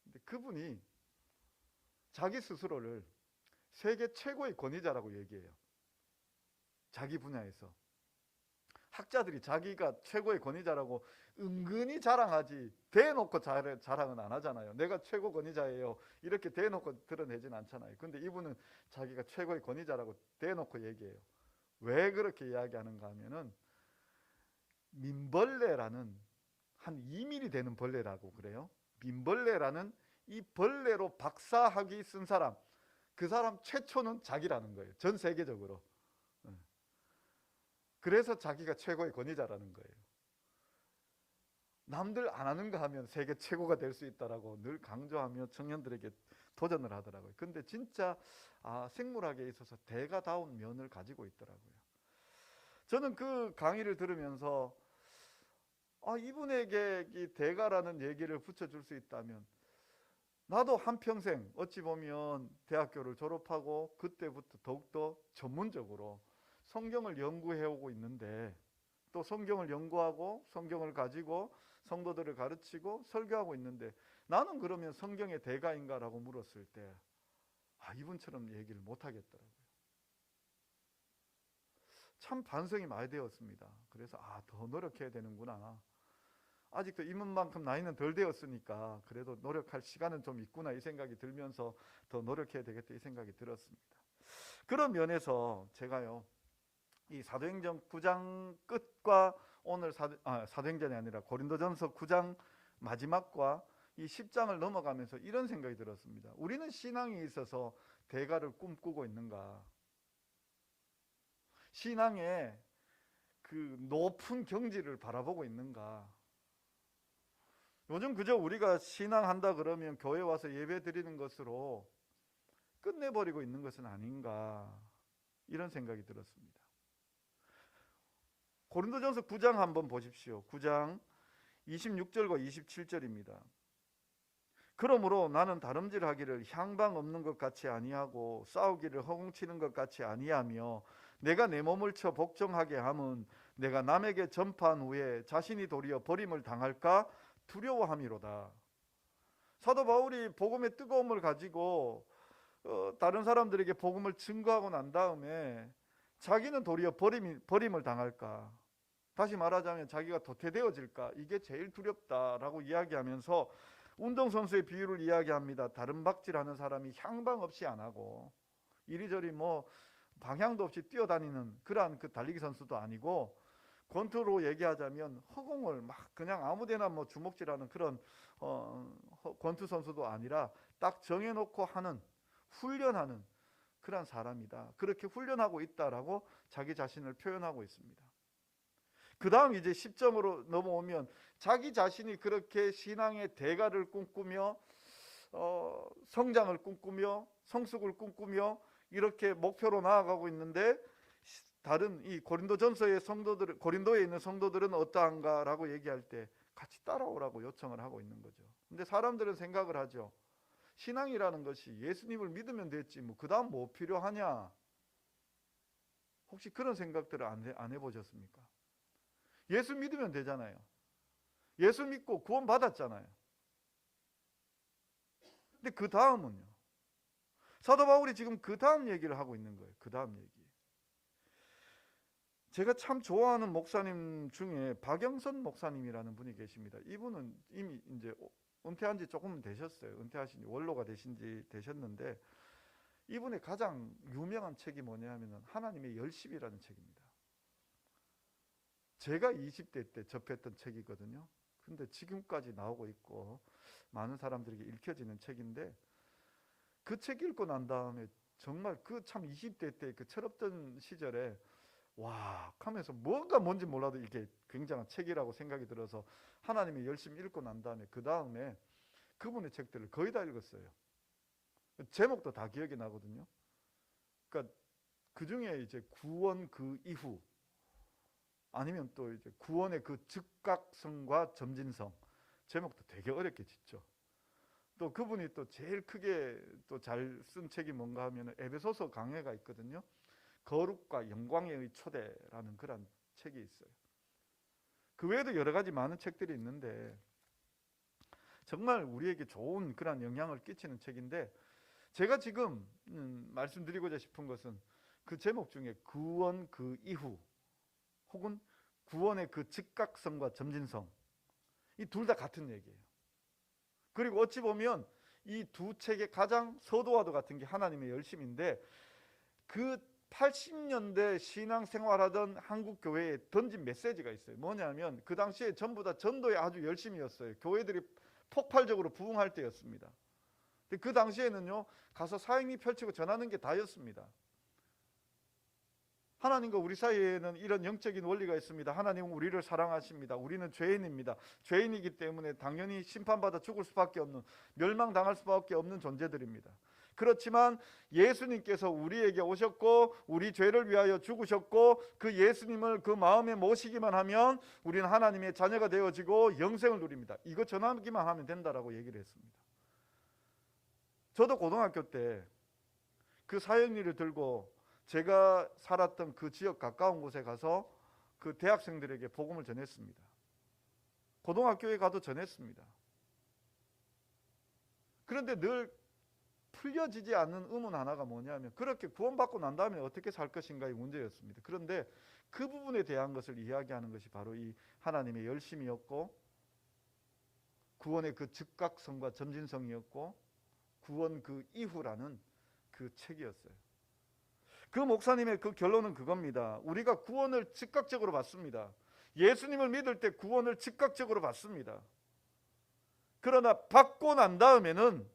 근데 그분이 자기 스스로를 세계 최고의 권위자라고 얘기해요. 자기 분야에서. 학자들이 자기가 최고의 권위자라고 은근히 자랑하지 대놓고 자랑은 안 하잖아요. 내가 최고 권위자예요 이렇게 대놓고 드러내진 않잖아요. 근데 이분은 자기가 최고의 권위자라고 대놓고 얘기해요. 왜 그렇게 이야기하는가 하면은 민벌레라는 한 2mm 되는 벌레라고 그래요. 민벌레라는 이 벌레로 박사학위 쓴 사람, 그 사람 최초는 자기라는 거예요. 전 세계적으로. 그래서 자기가 최고의 권위자라는 거예요. 남들 안 하는 거 하면 세계 최고가 될 수 있다라고 늘 강조하며 청년들에게 도전을 하더라고요. 근데 진짜 생물학에 있어서 대가다운 면을 가지고 있더라고요. 저는 그 강의를 들으면서 이분에게 이 대가라는 얘기를 붙여줄 수 있다면 나도 한평생 어찌 보면 대학교를 졸업하고 그때부터 더욱더 전문적으로 성경을 연구해오고 있는데, 또 성경을 연구하고 성경을 가지고 성도들을 가르치고 설교하고 있는데, 나는 그러면 성경의 대가인가라고 물었을 때 이분처럼 얘기를 못하겠더라고요. 참 반성이 많이 되었습니다. 그래서 더 노력해야 되는구나. 아직도 이분만큼 나이는 덜 되었으니까 그래도 노력할 시간은 좀 있구나 이 생각이 들면서 더 노력해야 되겠다 이 생각이 들었습니다. 그런 면에서 제가요, 이 사도행전 9장 끝과 오늘 사도행전이 아니라 고린도전서 9장 마지막과 이 10장을 넘어가면서 이런 생각이 들었습니다. 우리는 신앙에 있어서 대가를 꿈꾸고 있는가? 신앙의 그 높은 경지를 바라보고 있는가? 요즘 그저 우리가 신앙한다 그러면 교회 와서 예배 드리는 것으로 끝내버리고 있는 것은 아닌가, 이런 생각이 들었습니다. 고린도전서 9장 한번 보십시오. 9장 26절과 27절입니다. 그러므로 나는 다름질하기를 향방 없는 것 같이 아니하고 싸우기를 허공치는 것 같이 아니하며 내가 내 몸을 쳐 복종하게 함은 내가 남에게 전파한 후에 자신이 도리어 버림을 당할까 두려워함이로다. 사도 바울이 복음의 뜨거움을 가지고 다른 사람들에게 복음을 증거하고 난 다음에 자기는 도리어 버림을 당할까, 다시 말하자면 자기가 도태되어질까, 이게 제일 두렵다라고 이야기하면서 운동선수의 비유를 이야기합니다. 다른 박질하는 사람이 향방 없이 안 하고 이리저리 방향도 없이 뛰어다니는 그러한 그 달리기 선수도 아니고 권투로 얘기하자면 허공을 막 그냥 아무데나 뭐 주먹질하는 그런 권투 선수도 아니라 딱 정해놓고 하는, 훈련하는 그런 사람이다. 그렇게 훈련하고 있다라고 자기 자신을 표현하고 있습니다. 그 다음 이제 10점으로 넘어오면 자기 자신이 그렇게 신앙의 대가를 꿈꾸며 성장을 꿈꾸며 성숙을 꿈꾸며 이렇게 목표로 나아가고 있는데, 다른 이 고린도전서의 성도들, 고린도에 있는 성도들은 어떠한가라고 얘기할 때 같이 따라오라고 요청을 하고 있는 거죠. 근데 사람들은 생각을 하죠. 신앙이라는 것이 예수님을 믿으면 됐지 뭐 그 다음 뭐 필요하냐. 혹시 그런 생각들을 안 해보셨습니까? 예수 믿으면 되잖아요. 예수 믿고 구원 받았잖아요. 근데 그 다음은요, 사도 바울이 지금 그 다음 얘기를 하고 있는 거예요. 그 다음 얘기. 제가 참 좋아하는 목사님 중에 박영선 목사님이라는 분이 계십니다. 이분은 이미 이제 은퇴한 지 조금 되셨어요. 은퇴하신 지, 원로가 되신 지 되셨는데, 이분의 가장 유명한 책이 뭐냐 하면 하나님의 열심이라는 책입니다. 제가 20대 때 접했던 책이거든요. 근데 지금까지 나오고 있고 많은 사람들에게 읽혀지는 책인데, 그 책 읽고 난 다음에 정말 그 참 20대 때 그 철없던 시절에 와 하면서 뭐가 뭔지 몰라도 이게 굉장한 책이라고 생각이 들어서 하나님의 열심히 읽고 난 다음에 그 다음에 그분의 책들을 거의 다 읽었어요. 제목도 다 기억이 나거든요. 그러니까 그 중에 이제 구원 그 이후, 아니면 또 이제 구원의 그 즉각성과 점진성, 제목도 되게 어렵게 짓죠. 또 그분이 또 제일 크게 또 잘 쓴 책이 뭔가 하면 에베소서 강해가 있거든요. 거룩과 영광의 초대라는 그런 책이 있어요. 그 외에도 여러 가지 많은 책들이 있는데 정말 우리에게 좋은 그런 영향을 끼치는 책인데, 제가 지금 말씀드리고자 싶은 것은 그 제목 중에 구원 그 이후 혹은 구원의 그 즉각성과 점진성, 이 둘 다 같은 얘기예요. 그리고 어찌 보면 이 두 책의 가장 서도와도 같은 게 하나님의 열심인데, 그 80년대 신앙생활하던 한국 교회에 던진 메시지가 있어요. 뭐냐면 그 당시에 전부 다 전도에 아주 열심이었어요. 교회들이 폭발적으로 부흥할 때였습니다. 근데 그 당시에는요, 가서 사역이 펼치고 전하는 게 다였습니다. 하나님과 우리 사이에는 이런 영적인 원리가 있습니다. 하나님은 우리를 사랑하십니다. 우리는 죄인입니다. 죄인이기 때문에 당연히 심판받아 죽을 수밖에 없는, 멸망당할 수밖에 없는 존재들입니다. 그렇지만 예수님께서 우리에게 오셨고 우리 죄를 위하여 죽으셨고, 그 예수님을 그 마음에 모시기만 하면 우리는 하나님의 자녀가 되어지고 영생을 누립니다. 이거 전하기만 하면 된다라고 얘기를 했습니다. 저도 고등학교 때 그 사역리를 들고 제가 살았던 그 지역 가까운 곳에 가서 그 대학생들에게 복음을 전했습니다. 고등학교에 가도 전했습니다. 그런데 늘 풀려지지 않는 의문 하나가 뭐냐면, 그렇게 구원받고 난 다음에 어떻게 살 것인가의 문제였습니다. 그런데 그 부분에 대한 것을 이야기하는 것이 바로 이 하나님의 열심이었고, 구원의 그 즉각성과 점진성이었고, 구원 그 이후라는 그 책이었어요. 그 목사님의 그 결론은 그겁니다. 우리가 구원을 즉각적으로 받습니다. 예수님을 믿을 때 구원을 즉각적으로 받습니다. 그러나 받고 난 다음에는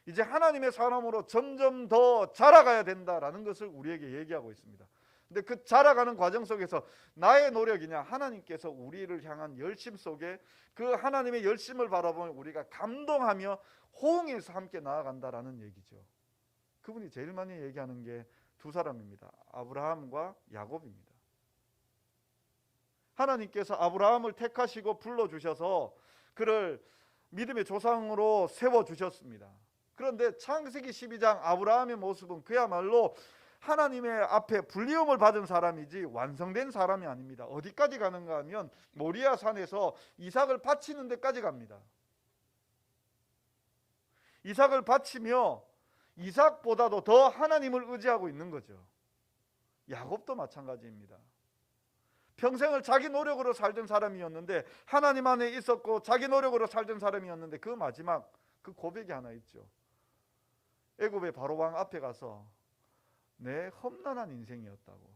이제 하나님의 사람으로 점점 더 자라가야 된다라는 것을 우리에게 얘기하고 있습니다. 근데 그 자라가는 과정 속에서 나의 노력이냐, 하나님께서 우리를 향한 열심 속에 그 하나님의 열심을 바라보면 우리가 감동하며 호응해서 함께 나아간다라는 얘기죠. 그분이 제일 많이 얘기하는 게 두 사람입니다. 아브라함과 야곱입니다. 하나님께서 아브라함을 택하시고 불러주셔서 그를 믿음의 조상으로 세워주셨습니다. 그런데 창세기 12장 아브라함의 모습은 그야말로 하나님의 앞에 불리움을 받은 사람이지 완성된 사람이 아닙니다. 어디까지 가는가 하면 모리아 산에서 이삭을 바치는 데까지 갑니다. 이삭을 바치며 이삭보다도 더 하나님을 의지하고 있는 거죠. 야곱도 마찬가지입니다. 평생을 자기 노력으로 살던 사람이었는데, 하나님 안에 있었고 자기 노력으로 살던 사람이었는데, 그 마지막 그 고백이 하나 있죠. 애굽의 바로왕 앞에 가서 내 험난한 인생이었다고,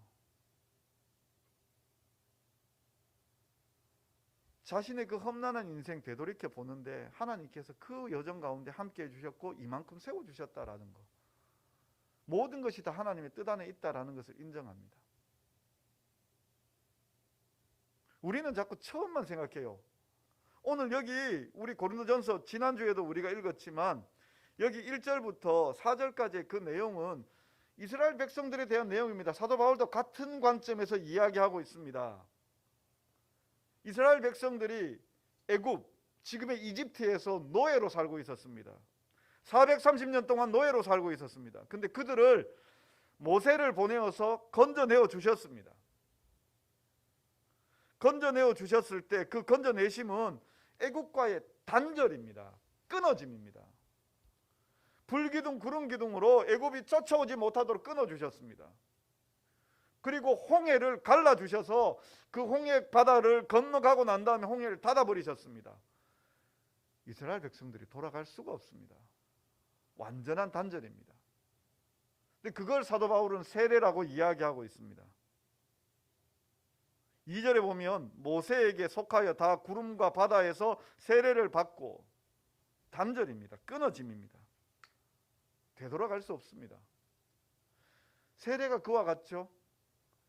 자신의 그 험난한 인생 되돌이켜 보는데 하나님께서 그 여정 가운데 함께 해주셨고 이만큼 세워주셨다라는 거, 모든 것이 다 하나님의 뜻 안에 있다라는 것을 인정합니다. 우리는 자꾸 처음만 생각해요. 오늘 여기 우리 고린도전서 지난주에도 우리가 읽었지만 여기 1절부터 4절까지의 그 내용은 이스라엘 백성들에 대한 내용입니다. 사도 바울도 같은 관점에서 이야기하고 있습니다. 이스라엘 백성들이 애굽, 지금의 이집트에서 노예로 살고 있었습니다. 430년 동안 노예로 살고 있었습니다. 근데 그들을 모세를 보내어서 건져내어 주셨습니다. 건져내어 주셨을 때 그 건져내심은 애국과의 단절입니다. 끊어짐입니다. 불기둥 구름기둥으로 애굽이 쫓아오지 못하도록 끊어주셨습니다. 그리고 홍해를 갈라주셔서 그 홍해 바다를 건너가고 난 다음에 홍해를 닫아버리셨습니다. 이스라엘 백성들이 돌아갈 수가 없습니다. 완전한 단절입니다. 근데 그걸 사도 바울은 세례라고 이야기하고 있습니다. 2절에 보면 모세에게 속하여 다 구름과 바다에서 세례를 받고, 단절입니다. 끊어짐입니다. 되돌아갈 수 없습니다. 세례가 그와 같죠.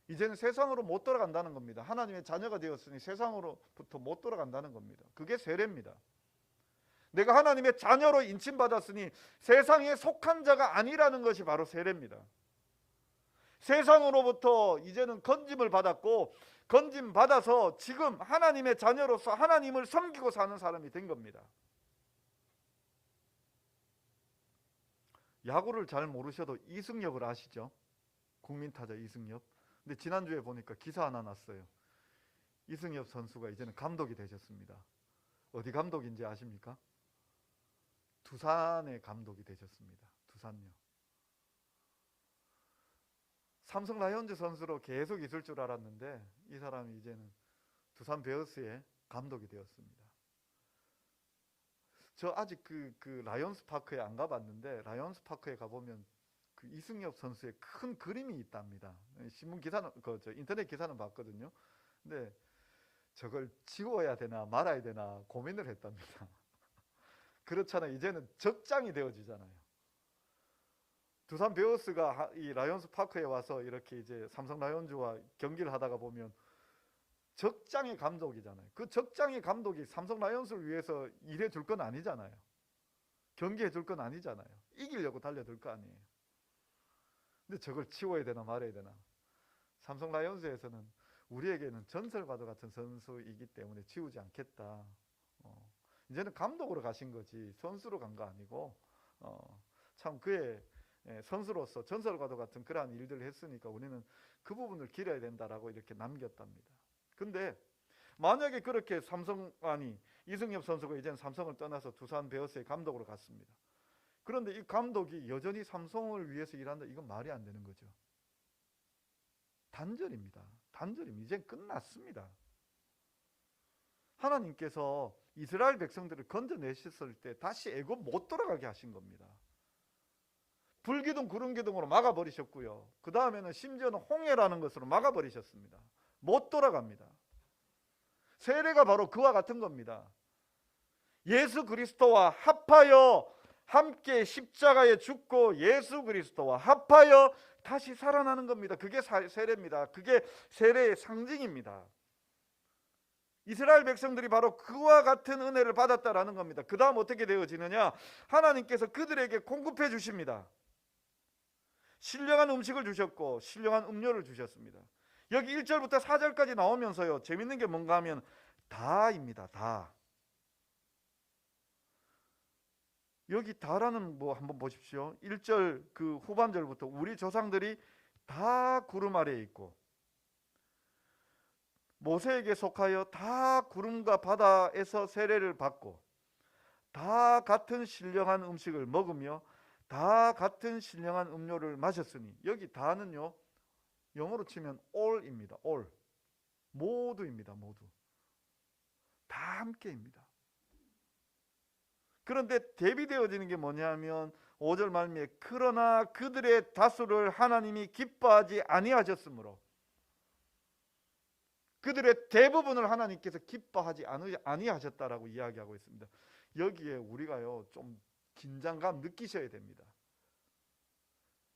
이제는 세상으로 못 돌아간다는 겁니다. 하나님의 자녀가 되었으니 세상으로부터 못 돌아간다는 겁니다. 그게 세례입니다. 내가 하나님의 자녀로 인침받았으니 세상에 속한 자가 아니라는 것이 바로 세례입니다. 세상으로부터 이제는 건짐을 받았고, 건짐 받아서 지금 하나님의 자녀로서 하나님을 섬기고 사는 사람이 된 겁니다. 야구를 잘 모르셔도 이승엽을 아시죠? 국민타자 이승엽. 근데 지난주에 보니까 기사 하나 났어요. 이승엽 선수가 이제는 감독이 되셨습니다. 어디 감독인지 아십니까? 두산의 감독이 되셨습니다. 두산요. 삼성 라이온즈 선수로 계속 있을 줄 알았는데 이 사람이 이제는 두산 베어스의 감독이 되었습니다. 저 아직 그 라이온스 파크에 안 가봤는데 라이온스 파크에 가보면 그 이승엽 선수의 큰 그림이 있답니다. 신문 기사는 저 인터넷 기사는 봤거든요. 근데 저걸 지워야 되나 말아야 되나 고민을 했답니다. 그렇잖아요. 이제는 적장이 되어지잖아요. 두산 베어스가 이 라이온스 파크에 와서 이렇게 이제 삼성 라이온즈와 경기를 하다가 보면 적장의 감독이잖아요. 그 적장의 감독이 삼성 라이온스를 위해서 일해 줄 건 아니잖아요. 경기해 줄 건 아니잖아요. 이기려고 달려들 거 아니에요. 근데 저걸 치워야 되나 말아야 되나. 삼성 라이온즈에서는 우리에게는 전설과도 같은 선수이기 때문에 치우지 않겠다. 이제는 감독으로 가신 거지 선수로 간 거 아니고 참 그의 선수로서 전설과도 같은 그러한 일들을 했으니까 우리는 그 부분을 기려야 된다라고 이렇게 남겼답니다. 근데 만약에 그렇게 이승엽 선수가 이제는 삼성을 떠나서 두산 베어스의 감독으로 갔습니다. 그런데 이 감독이 여전히 삼성을 위해서 일한다, 이건 말이 안 되는 거죠. 단절입니다. 단절입니다. 이제 끝났습니다. 하나님께서 이스라엘 백성들을 건져내셨을 때 다시 애굽 못 돌아가게 하신 겁니다. 불기둥 구름기둥으로 막아버리셨고요. 그 다음에는 심지어는 홍해라는 것으로 막아버리셨습니다. 못 돌아갑니다. 세례가 바로 그와 같은 겁니다. 예수 그리스도와 합하여 함께 십자가에 죽고 예수 그리스도와 합하여 다시 살아나는 겁니다. 그게 세례입니다. 그게 세례의 상징입니다. 이스라엘 백성들이 바로 그와 같은 은혜를 받았다라는 겁니다. 그 다음 어떻게 되어지느냐? 하나님께서 그들에게 공급해 주십니다. 신령한 음식을 주셨고 신령한 음료를 주셨습니다. 여기 1절부터 4절까지 나오면서요, 재밌는 게 뭔가 하면 다입니다. 다. 여기 다라는 뭐 한번 보십시오. 1절 그 후반절부터 우리 조상들이 다 구름 아래에 있고 모세에게 속하여 다 구름과 바다에서 세례를 받고 다 같은 신령한 음식을 먹으며 다 같은 신령한 음료를 마셨으니, 여기 다는요 영어로 치면 all입니다. all. 모두입니다. 모두. 다 함께입니다. 그런데 대비되어지는 게 뭐냐면 5절 말미에 그러나 그들의 다수를 하나님이 기뻐하지 아니하셨으므로, 그들의 대부분을 하나님께서 기뻐하지 아니하셨다라고 이야기하고 있습니다. 여기에 우리가요 좀 긴장감 느끼셔야 됩니다.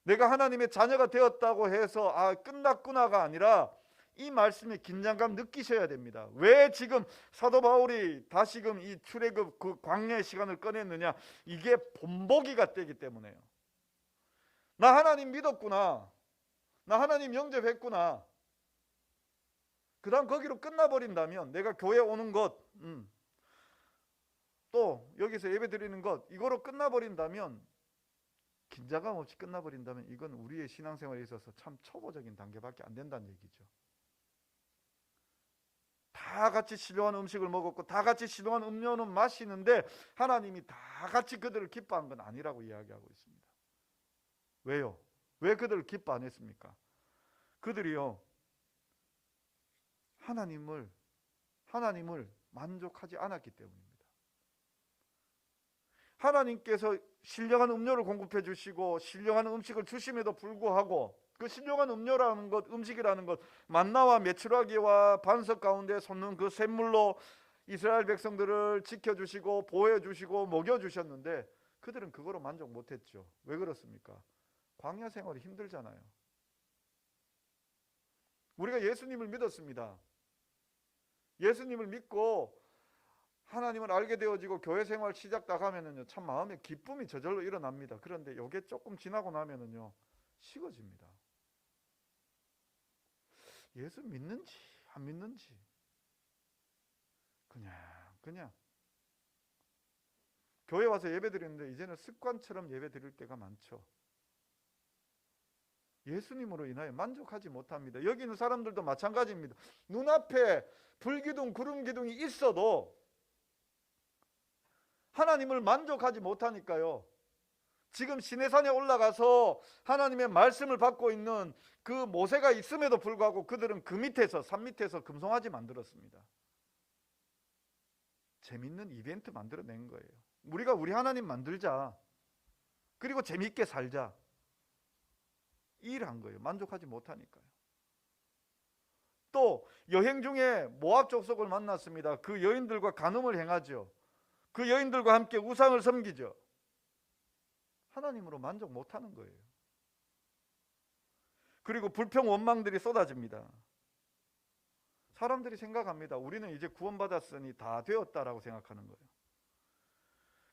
내가 하나님의 자녀가 되었다고 해서 끝났구나가 아니라 이 말씀에 긴장감 느끼셔야 됩니다. 왜 지금 사도 바울이 다시금 이 출애굽 그 광야의 시간을 꺼냈느냐? 이게 본보기가 되기 때문에요. 나 하나님 믿었구나. 나 하나님 영접했구나. 그 다음 거기로 끝나버린다면 내가 교회 오는 것 또 여기서 예배 드리는 것 이거로 끝나버린다면, 긴장감 없이 끝나버린다면 이건 우리의 신앙생활에 있어서 참 초보적인 단계밖에 안 된다는 얘기죠. 다 같이 신령한 음식을 먹었고 다 같이 신령한 음료는 마시는데 하나님이 다 같이 그들을 기뻐한 건 아니라고 이야기하고 있습니다. 왜요? 왜 그들을 기뻐 안 했습니까? 그들이요 하나님을 만족하지 않았기 때문입니다. 하나님께서 신령한 음료를 공급해 주시고 신령한 음식을 주심에도 불구하고 그 신령한 음료라는 것, 음식이라는 것, 만나와 메추라기와 반석 가운데 솟는 그 샘물로 이스라엘 백성들을 지켜주시고 보호해주시고 먹여주셨는데 그들은 그거로 만족 못했죠. 왜 그렇습니까? 광야 생활이 힘들잖아요. 우리가 예수님을 믿었습니다. 예수님을 믿고 하나님을 알게 되어지고 교회 생활 시작 다 가면은요 참 마음에 기쁨이 저절로 일어납니다. 그런데 이게 조금 지나고 나면은요 식어집니다. 예수 믿는지 안 믿는지 그냥 교회 와서 예배 드리는데 이제는 습관처럼 예배 드릴 때가 많죠. 예수님으로 인하여 만족하지 못합니다. 여기 있는 사람들도 마찬가지입니다. 눈앞에 불기둥 구름기둥이 있어도 하나님을 만족하지 못하니까요. 지금 시내산에 올라가서 하나님의 말씀을 받고 있는 그 모세가 있음에도 불구하고 그들은 그 밑에서 산 밑에서 금송아지 만들었습니다. 재밌는 이벤트 만들어낸 거예요. 우리가 우리 하나님 만들자. 그리고 재밌게 살자. 일한 거예요. 만족하지 못하니까요. 또 여행 중에 모압 족속을 만났습니다. 그 여인들과 간음을 행하죠. 그 여인들과 함께 우상을 섬기죠. 하나님으로 만족 못하는 거예요. 그리고 불평 원망들이 쏟아집니다. 사람들이 생각합니다. 우리는 이제 구원받았으니 다 되었다라고 생각하는 거예요.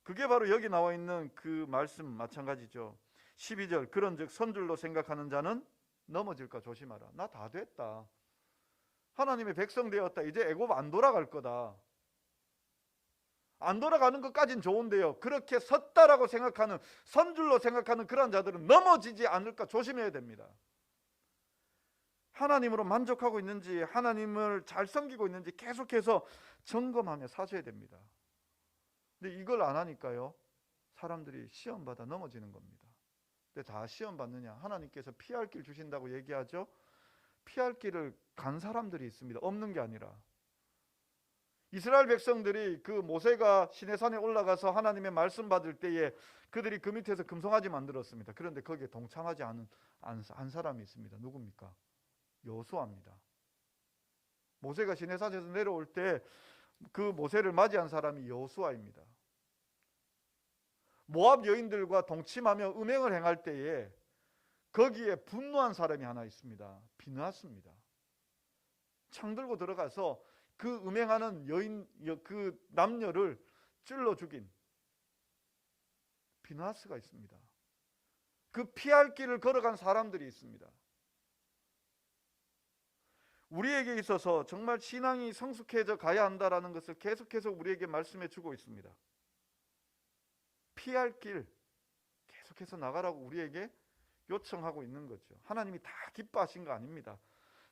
그게 바로 여기 나와 있는 그 말씀 마찬가지죠. 12절 그런즉 선줄로 생각하는 자는 넘어질까 조심하라. 나 다 됐다. 하나님의 백성 되었다. 이제 애굽 안 돌아갈 거다. 안 돌아가는 것까진 좋은데요. 그렇게 섰다라고 생각하는, 선줄로 생각하는 그런 자들은 넘어지지 않을까 조심해야 됩니다. 하나님으로 만족하고 있는지, 하나님을 잘 섬기고 있는지 계속해서 점검하며 사셔야 됩니다. 근데 이걸 안 하니까요, 사람들이 시험받아 넘어지는 겁니다. 근데 다 시험 받느냐? 하나님께서 피할 길 주신다고 얘기하죠. 피할 길을 간 사람들이 있습니다. 없는 게 아니라. 이스라엘 백성들이 그 모세가 시내산에 올라가서 하나님의 말씀 받을 때에 그들이 그 밑에서 금송아지 만들었습니다. 그런데 거기에 동참하지 않은 한 사람이 있습니다. 누굽니까? 여호수아입니다. 모세가 시내산에서 내려올 때 그 모세를 맞이한 사람이 여호수아입니다. 모압 여인들과 동침하며 음행을 행할 때에 거기에 분노한 사람이 하나 있습니다. 비느하스입니다. 창 들고 들어가서 그 음행하는 그 남녀를 찔러 죽인 비느하스가 있습니다. 그 피할 길을 걸어간 사람들이 있습니다. 우리에게 있어서 정말 신앙이 성숙해져 가야 한다는 것을 계속해서 우리에게 말씀해 주고 있습니다. 피할 길 계속해서 나가라고 우리에게 요청하고 있는 거죠. 하나님이 다 기뻐하신 거 아닙니다.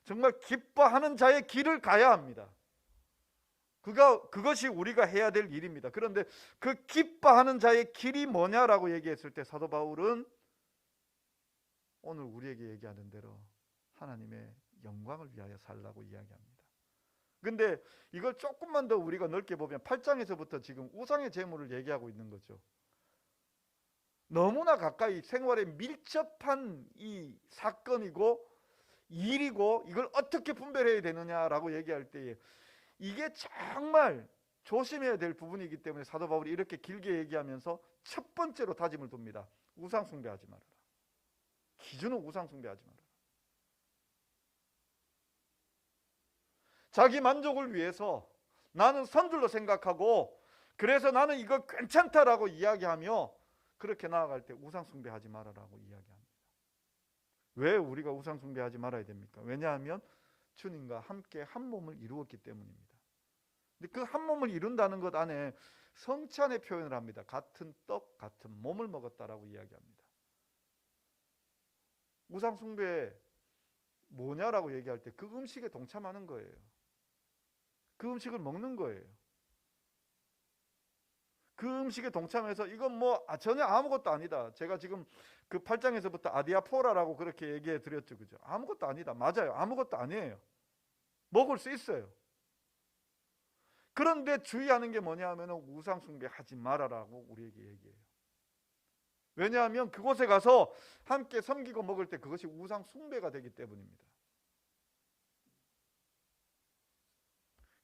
정말 기뻐하는 자의 길을 가야 합니다. 그것이 우리가 해야 될 일입니다. 그런데 그 기뻐하는 자의 길이 뭐냐라고 얘기했을 때 사도 바울은 오늘 우리에게 얘기하는 대로 하나님의 영광을 위하여 살라고 이야기합니다. 근데 이걸 조금만 더 우리가 넓게 보면 8장에서부터 지금 우상의 제물을 얘기하고 있는 거죠. 너무나 가까이 생활에 밀접한 이 사건이고 일이고 이걸 어떻게 분별해야 되느냐라고 얘기할 때에 이게 정말 조심해야 될 부분이기 때문에 사도 바울이 이렇게 길게 얘기하면서 첫 번째로 다짐을 둡니다. 우상 숭배하지 말아라. 기준은 우상 숭배하지 말아라. 자기 만족을 위해서 나는 선줄로 생각하고 그래서 나는 이거 괜찮다라고 이야기하며 그렇게 나아갈 때 우상 숭배하지 말아라고 이야기합니다. 왜 우리가 우상 숭배하지 말아야 됩니까? 왜냐하면 주님과 함께 한 몸을 이루었기 때문입니다. 근데 그 한 몸을 이룬다는 것 안에 성찬의 표현을 합니다. 같은 떡, 같은 몸을 먹었다라고 이야기합니다. 우상 숭배 뭐냐라고 얘기할 때 그 음식에 동참하는 거예요. 그 음식을 먹는 거예요. 그 음식에 동참해서 이건 뭐 전혀 아무것도 아니다. 제가 지금 그 8장에서부터 아디아포라라고 그렇게 얘기해 드렸죠. 그죠? 아무것도 아니다. 맞아요. 아무것도 아니에요. 먹을 수 있어요. 그런데 주의하는 게 뭐냐 하면 우상 숭배하지 말아라고 우리에게 얘기해요. 왜냐하면 그곳에 가서 함께 섬기고 먹을 때 그것이 우상 숭배가 되기 때문입니다.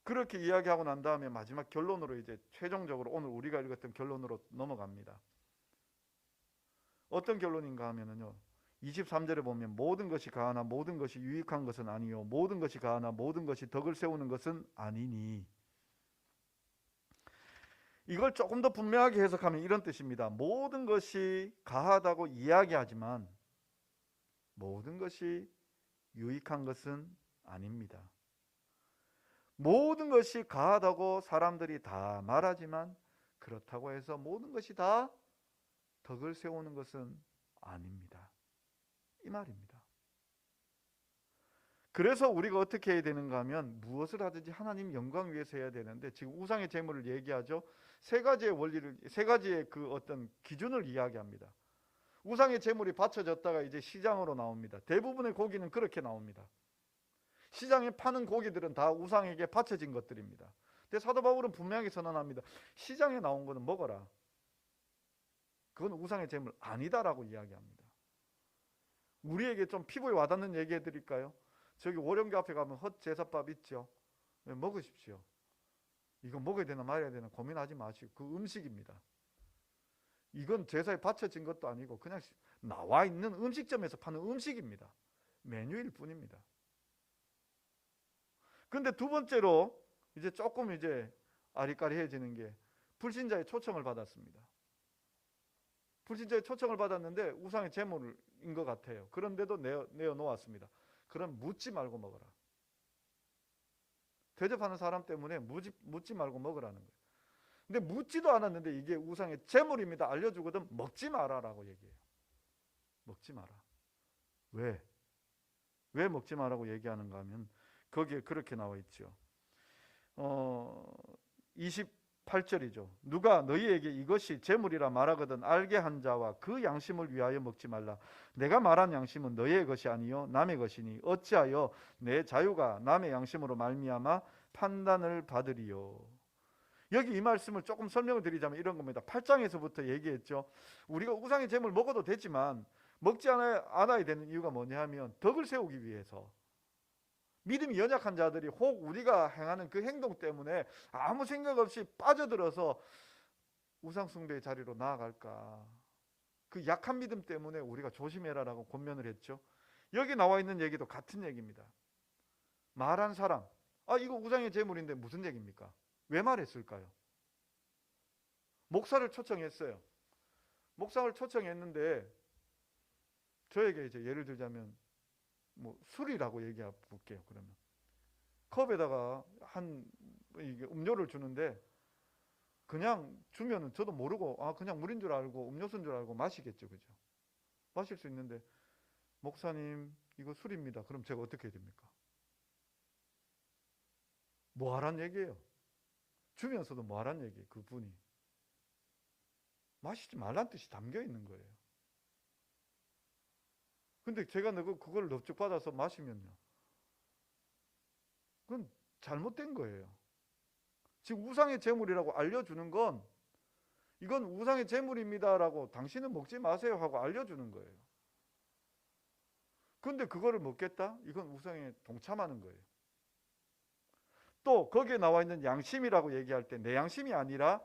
그렇게 이야기하고 난 다음에 마지막 결론으로 이제 최종적으로 오늘 우리가 읽었던 결론으로 넘어갑니다. 어떤 결론인가 하면은요. 23절에 보면 모든 것이 가하나 모든 것이 유익한 것은 아니요 모든 것이 가하나 모든 것이 덕을 세우는 것은 아니니. 이걸 조금 더 분명하게 해석하면 이런 뜻입니다. 모든 것이 가하다고 이야기하지만 모든 것이 유익한 것은 아닙니다. 모든 것이 가하다고 사람들이 다 말하지만 그렇다고 해서 모든 것이 다 덕을 세우는 것은 아닙니다. 이 말입니다. 그래서 우리가 어떻게 해야 되는가 하면 무엇을 하든지 하나님 영광 위해서 해야 되는데 지금 우상의 제물을 얘기하죠. 세 가지의 원리를, 세 가지의 그 어떤 기준을 이야기합니다. 우상의 제물이 바쳐졌다가 이제 시장으로 나옵니다. 대부분의 고기는 그렇게 나옵니다. 시장에 파는 고기들은 다 우상에게 바쳐진 것들입니다. 근데 사도 바울은 분명하게 선언합니다. 시장에 나온 거는 먹어라. 그건 우상의 제물 아니다라고 이야기합니다. 우리에게 좀 피부에 와닿는 얘기 해드릴까요? 저기 월영교 앞에 가면 헛제사밥 있죠. 먹으십시오. 이거 먹어야 되나 말아야 되나 고민하지 마시고 그 음식입니다. 이건 제사에 바쳐진 것도 아니고 그냥 나와 있는 음식점에서 파는 음식입니다. 메뉴일 뿐입니다. 근데 두 번째로 이제 조금 이제 아리까리해지는 게 불신자의 초청을 받았습니다. 불신자의 초청을 받았는데 우상의 제물인 것 같아요. 그런데도 내어놓았습니다. 그럼 묻지 말고 먹어라. 대접하는 사람 때문에 묻지 말고 먹으라는 거예요. 근데 묻지도 않았는데 이게 우상의 제물입니다. 알려주거든 먹지 마라라고 얘기해요. 먹지 마라. 왜? 왜 먹지 마라고 얘기하는가 하면 거기에 그렇게 나와 있죠. 28절이죠. 누가 너희에게 이것이 제물이라 말하거든 알게 한 자와 그 양심을 위하여 먹지 말라. 내가 말한 양심은 너희의 것이 아니요 남의 것이니 어찌하여 내 자유가 남의 양심으로 말미암아 판단을 받으리요. 여기 이 말씀을 조금 설명을 드리자면 이런 겁니다. 8장에서부터 얘기했죠. 우리가 우상의 제물 먹어도 되지만 먹지 않아야 되는 이유가 뭐냐 하면 덕을 세우기 위해서. 믿음이 연약한 자들이 혹 우리가 행하는 그 행동 때문에 아무 생각 없이 빠져들어서 우상 숭배의 자리로 나아갈까. 그 약한 믿음 때문에 우리가 조심해라라고 권면을 했죠. 여기 나와 있는 얘기도 같은 얘기입니다. 말한 사람, 이거 우상의 제물인데 무슨 얘기입니까? 왜 말했을까요? 목사를 초청했어요. 목사를 초청했는데 저에게 이제 예를 들자면 뭐 술이라고 얘기해 볼게요. 그러면 컵에다가 한 음료를 주는데 그냥 주면은 저도 모르고 그냥 물인 줄 알고 음료수인 줄 알고 마시겠죠. 그죠? 마실 수 있는데 목사님 이거 술입니다. 그럼 제가 어떻게 해야 됩니까? 뭐 하란 얘기예요? 주면서도 뭐 하란 얘기예요? 그분이 마시지 말란 뜻이 담겨 있는 거예요. 근데 제가 그걸 넙죽 받아서 마시면요, 그건 잘못된 거예요. 지금 우상의 제물이라고 알려주는 건 이건 우상의 제물입니다라고 당신은 먹지 마세요 하고 알려주는 거예요. 근데 그거를 먹겠다? 이건 우상에 동참하는 거예요. 또 거기에 나와 있는 양심이라고 얘기할 때 내 양심이 아니라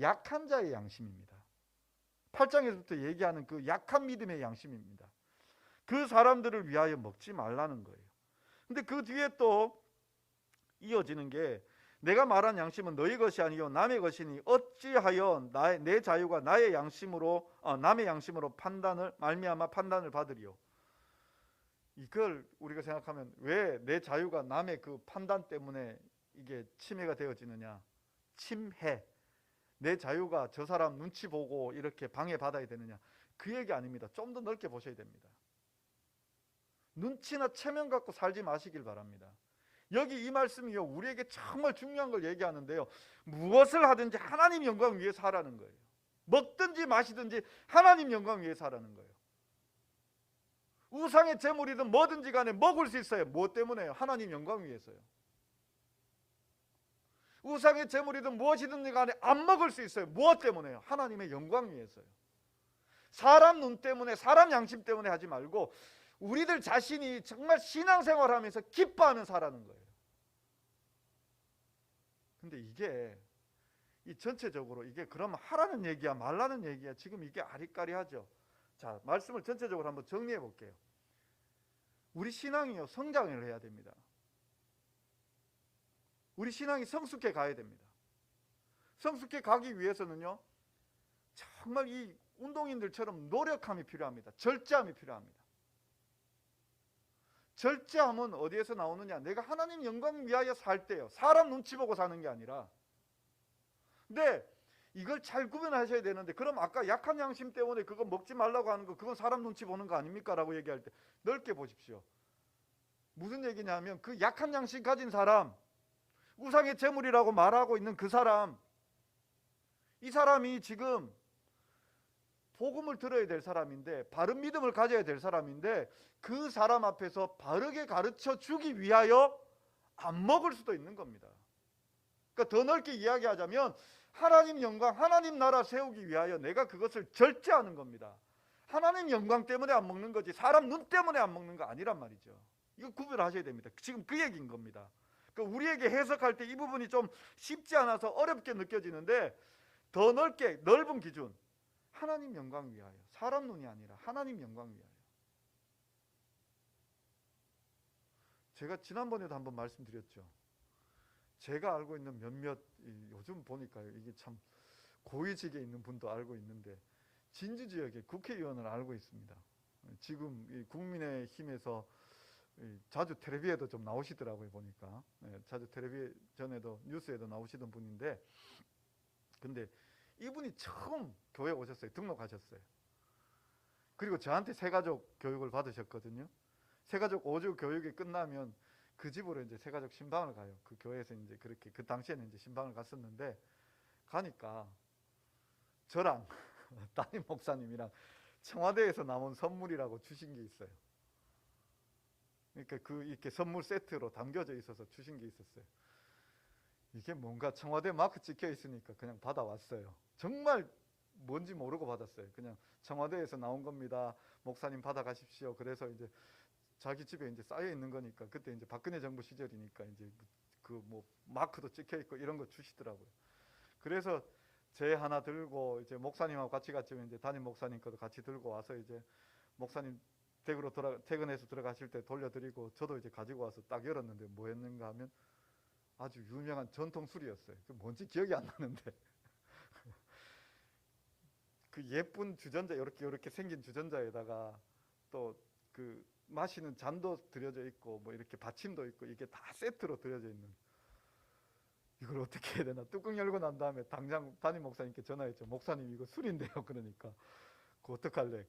약한 자의 양심입니다. 8장에서부터 얘기하는 그 약한 믿음의 양심입니다. 그 사람들을 위하여 먹지 말라는 거예요. 근데 그 뒤에 또 이어지는 게 내가 말한 양심은 너희 것이 아니요 남의 것이니 어찌하여 내 자유가 나의 양심으로 남의 양심으로 말미암아 판단을 받으리요. 이걸 우리가 생각하면 왜 내 자유가 남의 그 판단 때문에 이게 침해가 되어지느냐? 침해. 내 자유가 저 사람 눈치 보고 이렇게 방해받아야 되느냐? 그 얘기 아닙니다. 좀 더 넓게 보셔야 됩니다. 눈치나 체면 갖고 살지 마시길 바랍니다. 여기 이 말씀이요, 우리에게 정말 중요한 걸 얘기하는데요, 무엇을 하든지 하나님 영광 위해서 하라는 거예요. 먹든지 마시든지 하나님 영광 위해서 하라는 거예요. 우상의 제물이든 뭐든지 간에 먹을 수 있어요. 무엇 때문에요? 하나님 영광 위해서요. 우상의 제물이든 무엇이든지 간에 안 먹을 수 있어요. 무엇 때문에요? 하나님의 영광 위해서요. 사람 눈 때문에, 사람 양심 때문에 하지 말고 우리들 자신이 정말 신앙생활하면서 기뻐하면 살라는 거예요. 근데 이게 이 전체적으로 이게 그럼 하라는 얘기야 말라는 얘기야, 지금 이게 아리까리하죠. 자, 말씀을 전체적으로 한번 정리해 볼게요. 우리 신앙이요, 성장을 해야 됩니다. 우리 신앙이 성숙해 가야 됩니다. 성숙해 가기 위해서는요, 정말 이 운동인들처럼 노력함이 필요합니다. 절제함이 필요합니다. 절제함은 어디에서 나오느냐? 내가 하나님 영광 위하여 살 때요. 사람 눈치 보고 사는 게 아니라. 근데 이걸 잘 구분하셔야 되는데, 그럼 아까 약한 양심 때문에 그거 먹지 말라고 하는 거, 그건 사람 눈치 보는 거 아닙니까? 라고 얘기할 때 넓게 보십시오. 무슨 얘기냐면 그 약한 양심 가진 사람, 우상의 제물이라고 말하고 있는 그 사람, 이 사람이 지금 복음을 들어야 될 사람인데, 바른 믿음을 가져야 될 사람인데, 그 사람 앞에서 바르게 가르쳐 주기 위하여 안 먹을 수도 있는 겁니다. 그러니까 더 넓게 이야기하자면 하나님 영광, 하나님 나라 세우기 위하여 내가 그것을 절제하는 겁니다. 하나님 영광 때문에 안 먹는 거지 사람 눈 때문에 안 먹는 거 아니란 말이죠. 이거 구별하셔야 됩니다. 지금 그 얘기인 겁니다. 그러니까 우리에게 해석할 때 이 부분이 좀 쉽지 않아서 어렵게 느껴지는데, 더 넓게, 넓은 기준, 하나님 영광 위하여, 사람 눈이 아니라 하나님 영광 위하여. 제가 지난번에도 한번 말씀드렸죠. 제가 알고 있는 몇몇, 요즘 보니까요, 이게 참 고위직에 있는 분도 알고 있는데, 진주 지역의 국회의원을 알고 있습니다. 지금 이 국민의힘에서 자주 텔레비에도 좀 나오시더라고요, 보니까. 자주 텔레비 전에도 뉴스에도 나오시던 분인데, 근데 이분이 처음 교회 오셨어요. 등록하셨어요. 그리고 저한테 새가족 교육을 받으셨거든요. 새가족 5주 교육이 끝나면 그 집으로 이제 새가족 신방을 가요. 그 교회에서 이제 그렇게, 그 당시에는 이제 신방을 갔었는데, 가니까 저랑 담임 목사님이랑 청와대에서 나온 선물이라고 주신 게 있어요. 그러니까 그 이렇게 선물 세트로 담겨져 있어서 주신 게 있었어요. 이게 뭔가 청와대 마크 찍혀 있으니까 그냥 받아왔어요. 정말 뭔지 모르고 받았어요. 그냥 청와대에서 나온 겁니다. 목사님 받아가십시오. 그래서 이제 자기 집에 이제 쌓여 있는 거니까, 그때 이제 박근혜 정부 시절이니까 이제 그 뭐 마크도 찍혀 있고 이런 거 주시더라고요. 그래서 제 하나 들고 이제 목사님하고 같이 갔지만 이제 담임 목사님 것도 같이 들고 와서 이제 목사님 댁으로 퇴근해서 들어가실 때 돌려드리고, 저도 이제 가지고 와서 딱 열었는데 뭐였는가 하면 아주 유명한 전통 술이었어요. 그 뭔지 기억이 안 나는데 그 예쁜 주전자, 이렇게 생긴 주전자에다가 또 그 마시는 잔도 들여져 있고 뭐 이렇게 받침도 있고, 이게 다 세트로 들여져 있는, 이걸 어떻게 해야 되나. 뚜껑 열고 난 다음에 당장 담임 목사님께 전화했죠. 목사님 이거 술인데요. 그러니까 그거 어떡할래.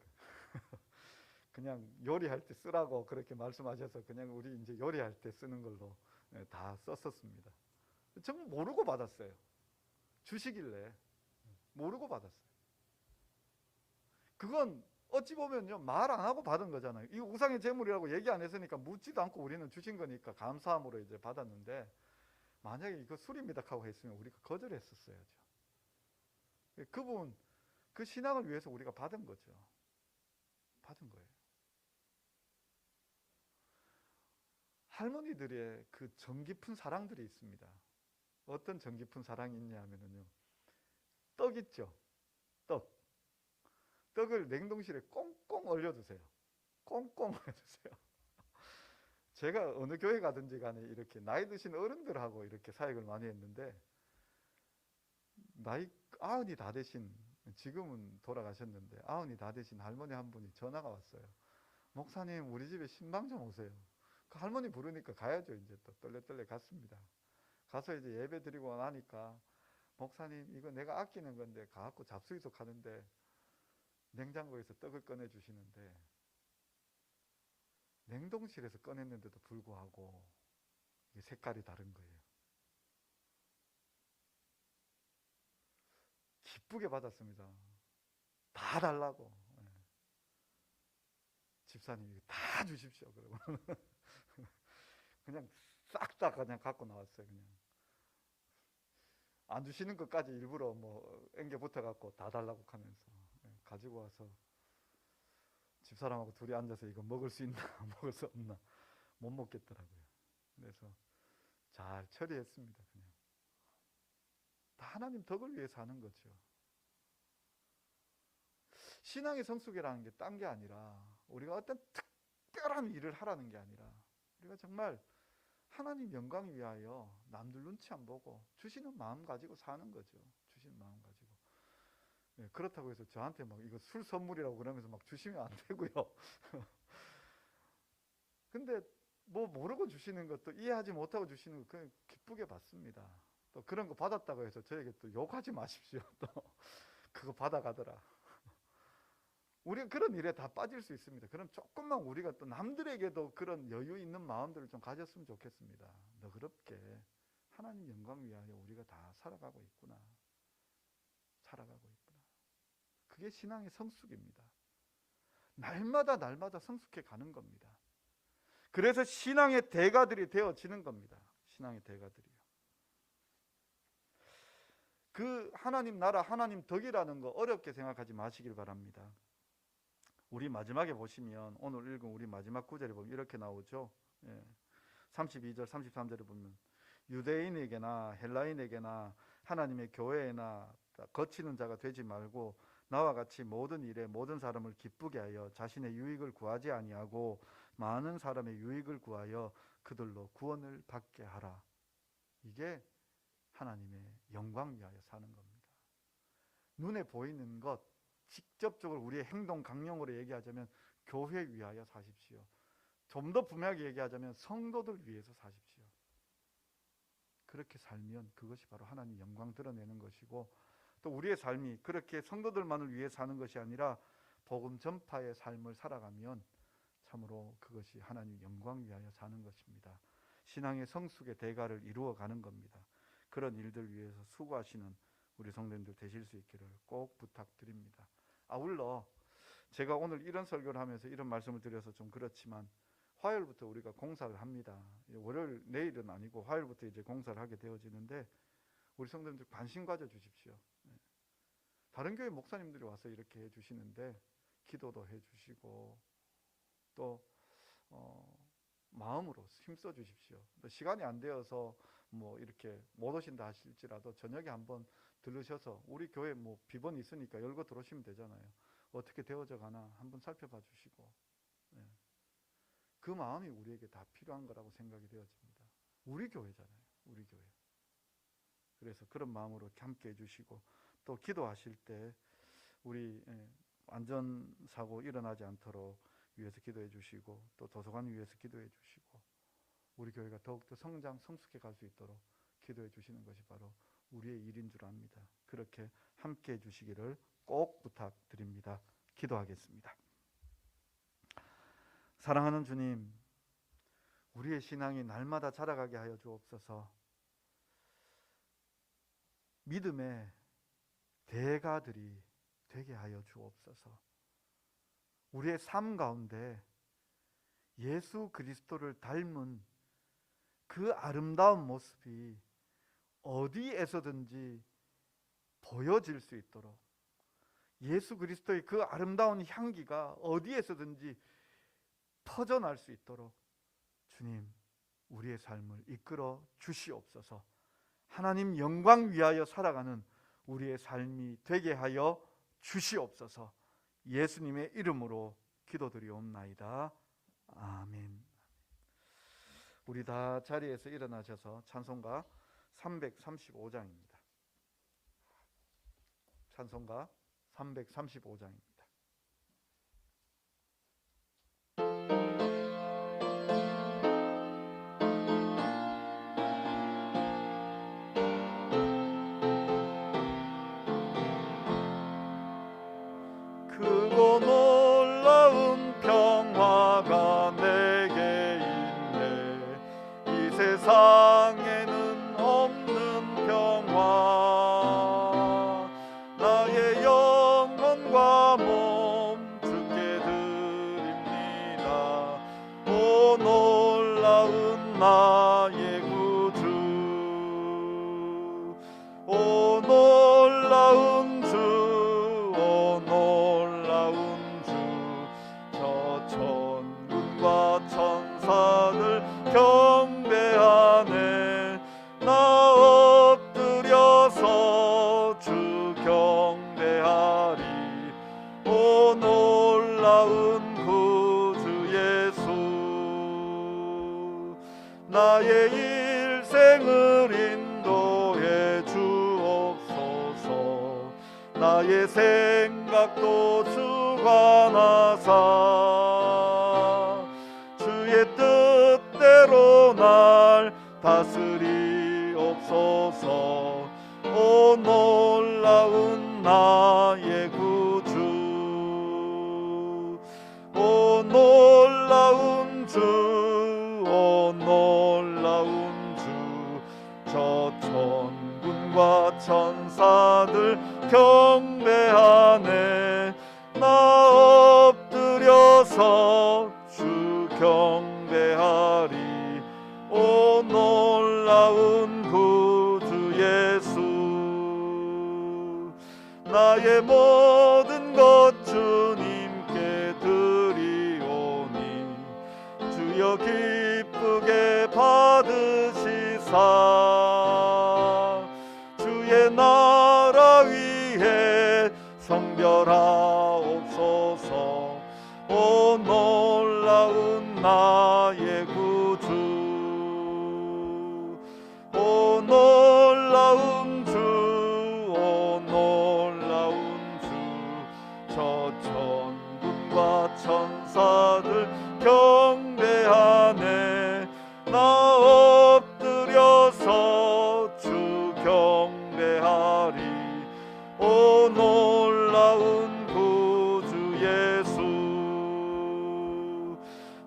그냥 요리할 때 쓰라고 그렇게 말씀하셔서 그냥 우리 이제 요리할 때 쓰는 걸로 다 썼었습니다. 정말 모르고 받았어요. 주시길래 모르고 받았어요. 그건 어찌 보면요, 말 안 하고 받은 거잖아요. 이 우상의 제물이라고 얘기 안 했으니까 묻지도 않고 우리는 주신 거니까 감사함으로 이제 받았는데, 만약에 이거 술입니다 하고 했으면 우리가 거절했었어야죠. 그분 그 신앙을 위해서 우리가 받은 거죠. 받은 거예요. 할머니들의 그 정 깊은 사랑들이 있습니다. 어떤 정 깊은 사랑이 있냐 하면요, 떡 있죠. 떡을 냉동실에 꽁꽁 얼려두세요. 꽁꽁 얼려두세요. 제가 어느 교회 가든지 간에 이렇게 나이 드신 어른들하고 이렇게 사역을 많이 했는데, 나이 90이 다 되신, 지금은 돌아가셨는데 90이 다 되신 할머니 한 분이 전화가 왔어요. 목사님, 우리 집에 신방 좀 오세요. 그 할머니 부르니까 가야죠. 이제 또 떨레떨레 갔습니다. 가서 이제 예배 드리고 나니까, 목사님, 이거 내가 아끼는 건데 가갖고 잡수이소 하는데 냉장고에서 떡을 꺼내 주시는데, 냉동실에서 꺼냈는데도 불구하고 이게 색깔이 다른 거예요. 기쁘게 받았습니다. 다 달라고. 집사님이 다 주십시오. 그러고 그냥 싹 다 그냥 갖고 나왔어요. 그냥 안 주시는 것까지 일부러 뭐 앵겨 붙어 갖고 다 달라고 하면서 가지고 와서 집사람하고 둘이 앉아서 이거 먹을 수 있나 먹을 수 없나 못 먹겠더라고요. 그래서 잘 처리했습니다. 그냥 다 하나님 덕을 위해서 하는 거죠. 신앙의 성숙이라는 게 딴 게 아니라 우리가 어떤 특별한 일을 하라는 게 아니라, 우리가 정말 하나님 영광 위하여 남들 눈치 안 보고 주시는 마음 가지고 사는 거죠. 주시는 마음 가지고. 그렇다고 해서 저한테 막 이거 술 선물이라고 그러면서 막 주시면 안 되고요. 근데 뭐 모르고 주시는 것도, 이해하지 못하고 주시는 거 그냥 기쁘게 받습니다. 또 그런 거 받았다고 해서 저에게 또 욕하지 마십시오. 또 그거 받아가더라. 우리가 그런 일에 다 빠질 수 있습니다. 그럼 조금만 우리가 또 남들에게도 그런 여유 있는 마음들을 좀 가졌으면 좋겠습니다. 너그럽게 하나님 영광 위하여 우리가 다 살아가고 있구나. 살아가고 있구나. 그게 신앙의 성숙입니다. 날마다 성숙해 가는 겁니다. 그래서 신앙의 대가들이 되어지는 겁니다. 신앙의 대가들이요. 그 하나님 나라, 하나님 덕이라는 거 어렵게 생각하지 마시길 바랍니다. 우리 마지막에 보시면, 오늘 읽은 우리 마지막 구절에 보면 이렇게 나오죠. 32절 33절에 보면, 유대인에게나 헬라인에게나 하나님의 교회에나 거치는 자가 되지 말고 나와 같이 모든 일에 모든 사람을 기쁘게 하여 자신의 유익을 구하지 아니하고 많은 사람의 유익을 구하여 그들로 구원을 받게 하라. 이게 하나님의 영광 위하여 사는 겁니다. 눈에 보이는 것, 직접적으로 우리의 행동 강령으로 얘기하자면 교회 위하여 사십시오. 좀 더 분명하게 얘기하자면 성도들 위해서 사십시오. 그렇게 살면 그것이 바로 하나님 영광 드러내는 것이고, 또 우리의 삶이 그렇게 성도들만을 위해 사는 것이 아니라 복음 전파의 삶을 살아가면 참으로 그것이 하나님 영광 위하여 사는 것입니다. 신앙의 성숙의 대가를 이루어가는 겁니다. 그런 일들 위해서 수고하시는 우리 성도님들 되실 수 있기를 꼭 부탁드립니다. 아울러 제가 오늘 이런 설교를 하면서 이런 말씀을 드려서 좀 그렇지만, 화요일부터 우리가 공사를 합니다. 월요일, 내일은 아니고 화요일부터 이제 공사를 하게 되어지는데, 우리 성도님들 관심 가져 주십시오. 다른 교회 목사님들이 와서 이렇게 해주시는데 기도도 해주시고 또 마음으로 힘써 주십시오. 시간이 안 되어서 뭐 이렇게 못 오신다 하실지라도 저녁에 한번 들르셔서 우리 교회 뭐 비번 있으니까 열고 들어오시면 되잖아요. 어떻게 되어져 가나 한번 살펴봐 주시고, 그 마음이 우리에게 다 필요한 거라고 생각이 되어집니다. 우리 교회잖아요. 우리 교회. 그래서 그런 마음으로 함께 해주시고, 또 기도하실 때 우리 안전사고 일어나지 않도록 위해서 기도해 주시고, 또 도서관 위해서 기도해 주시고, 우리 교회가 더욱더 성장, 성숙해 갈 수 있도록 기도해 주시는 것이 바로 우리의 일인 줄 압니다. 그렇게 함께 해 주시기를 꼭 부탁드립니다. 기도하겠습니다. 사랑하는 주님, 우리의 신앙이 날마다 자라가게 하여 주옵소서. 믿음의 대가들이 되게 하여 주옵소서. 우리의 삶 가운데 예수 그리스도를 닮은 그 아름다운 모습이 어디에서든지 보여질 수 있도록, 예수 그리스도의 그 아름다운 향기가 어디에서든지 퍼져날 수 있도록 주님, 우리의 삶을 이끌어 주시옵소서. 하나님 영광 위하여 살아가는 우리의 삶이 되게 하여 주시옵소서. 예수님의 이름으로 기도드리옵나이다. 아멘. 우리 다 자리에서 일어나셔서 찬송가 335장입니다. 찬송가 335장입니다. 크고 놀라운 평화가 내게 있네. 이 세상에는 없는 평화. 나의 영혼과 몸 주께 드립니다. 오 놀라운 나의 구주, 오 놀라운 주, 오 놀라운 주. 저 천군과 천사들 경배하네. 나 엎드려서 주 경배하리. 오 놀라운 구주 예수. 나의 일생을 인도해 주옵소서. 나의 생각도 주관하사 주의 뜻대로 날 다스리옵소서. 오 놀라운 나의 구주, 오 놀라운 주, 오 놀라운 주. 저 천군과 천사들 경배하네. 나 엎드려서 주 경배하리. 오 놀라운 구주 예수. 나의 모든 것 주님께 드리오니 주여 기쁘게 받으시사. 주의 나라 위에 성별하옵소서. 오 놀라운 나의 구주, 오 놀라운 주, 오 놀라운 주. 저 천군과 천사들 경배하네. 나 엎드려서 주 경배하리. 오 놀라운 구주 예수.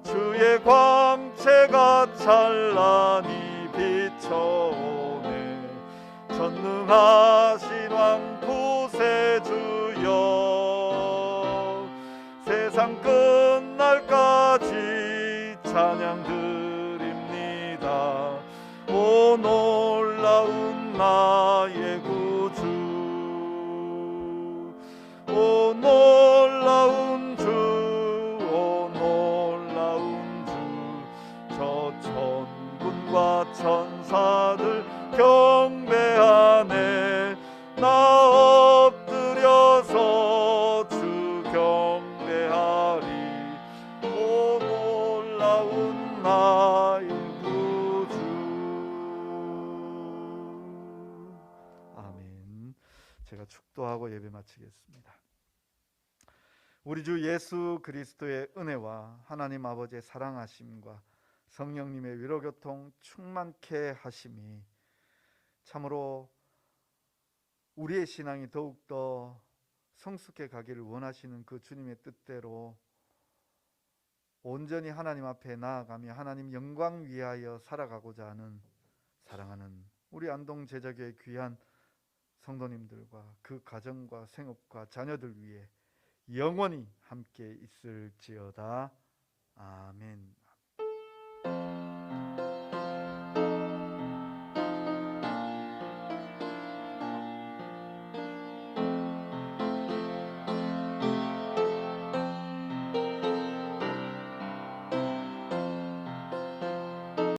주의 광채가 찬란히 비춰오네. 전능하신 왕 구세주여. 세상 끝날까지 찬양 드립니다. 오 놀라운 나의 구주, 오 놀라운 주, 오 놀라운 주. 저 천군과 천사들 경배하네. 나 엎드려서 주 경배하리. 오 놀라운 나의 구주. 아멘. 제가 축도하고 예배 마치겠습니다. 우리 주 예수 그리스도의 은혜와 하나님 아버지의 사랑하심과 성령님의 위로교통 충만케 하심이 참으로 우리의 신앙이 더욱더 성숙해 가기를 원하시는 그 주님의 뜻대로 온전히 하나님 앞에 나아가며 하나님 영광 위하여 살아가고자 하는 사랑하는 우리 안동 제자교회 귀한 성도님들과 그 가정과 생업과 자녀들 위해 영원히 함께 있을지어다. 아멘.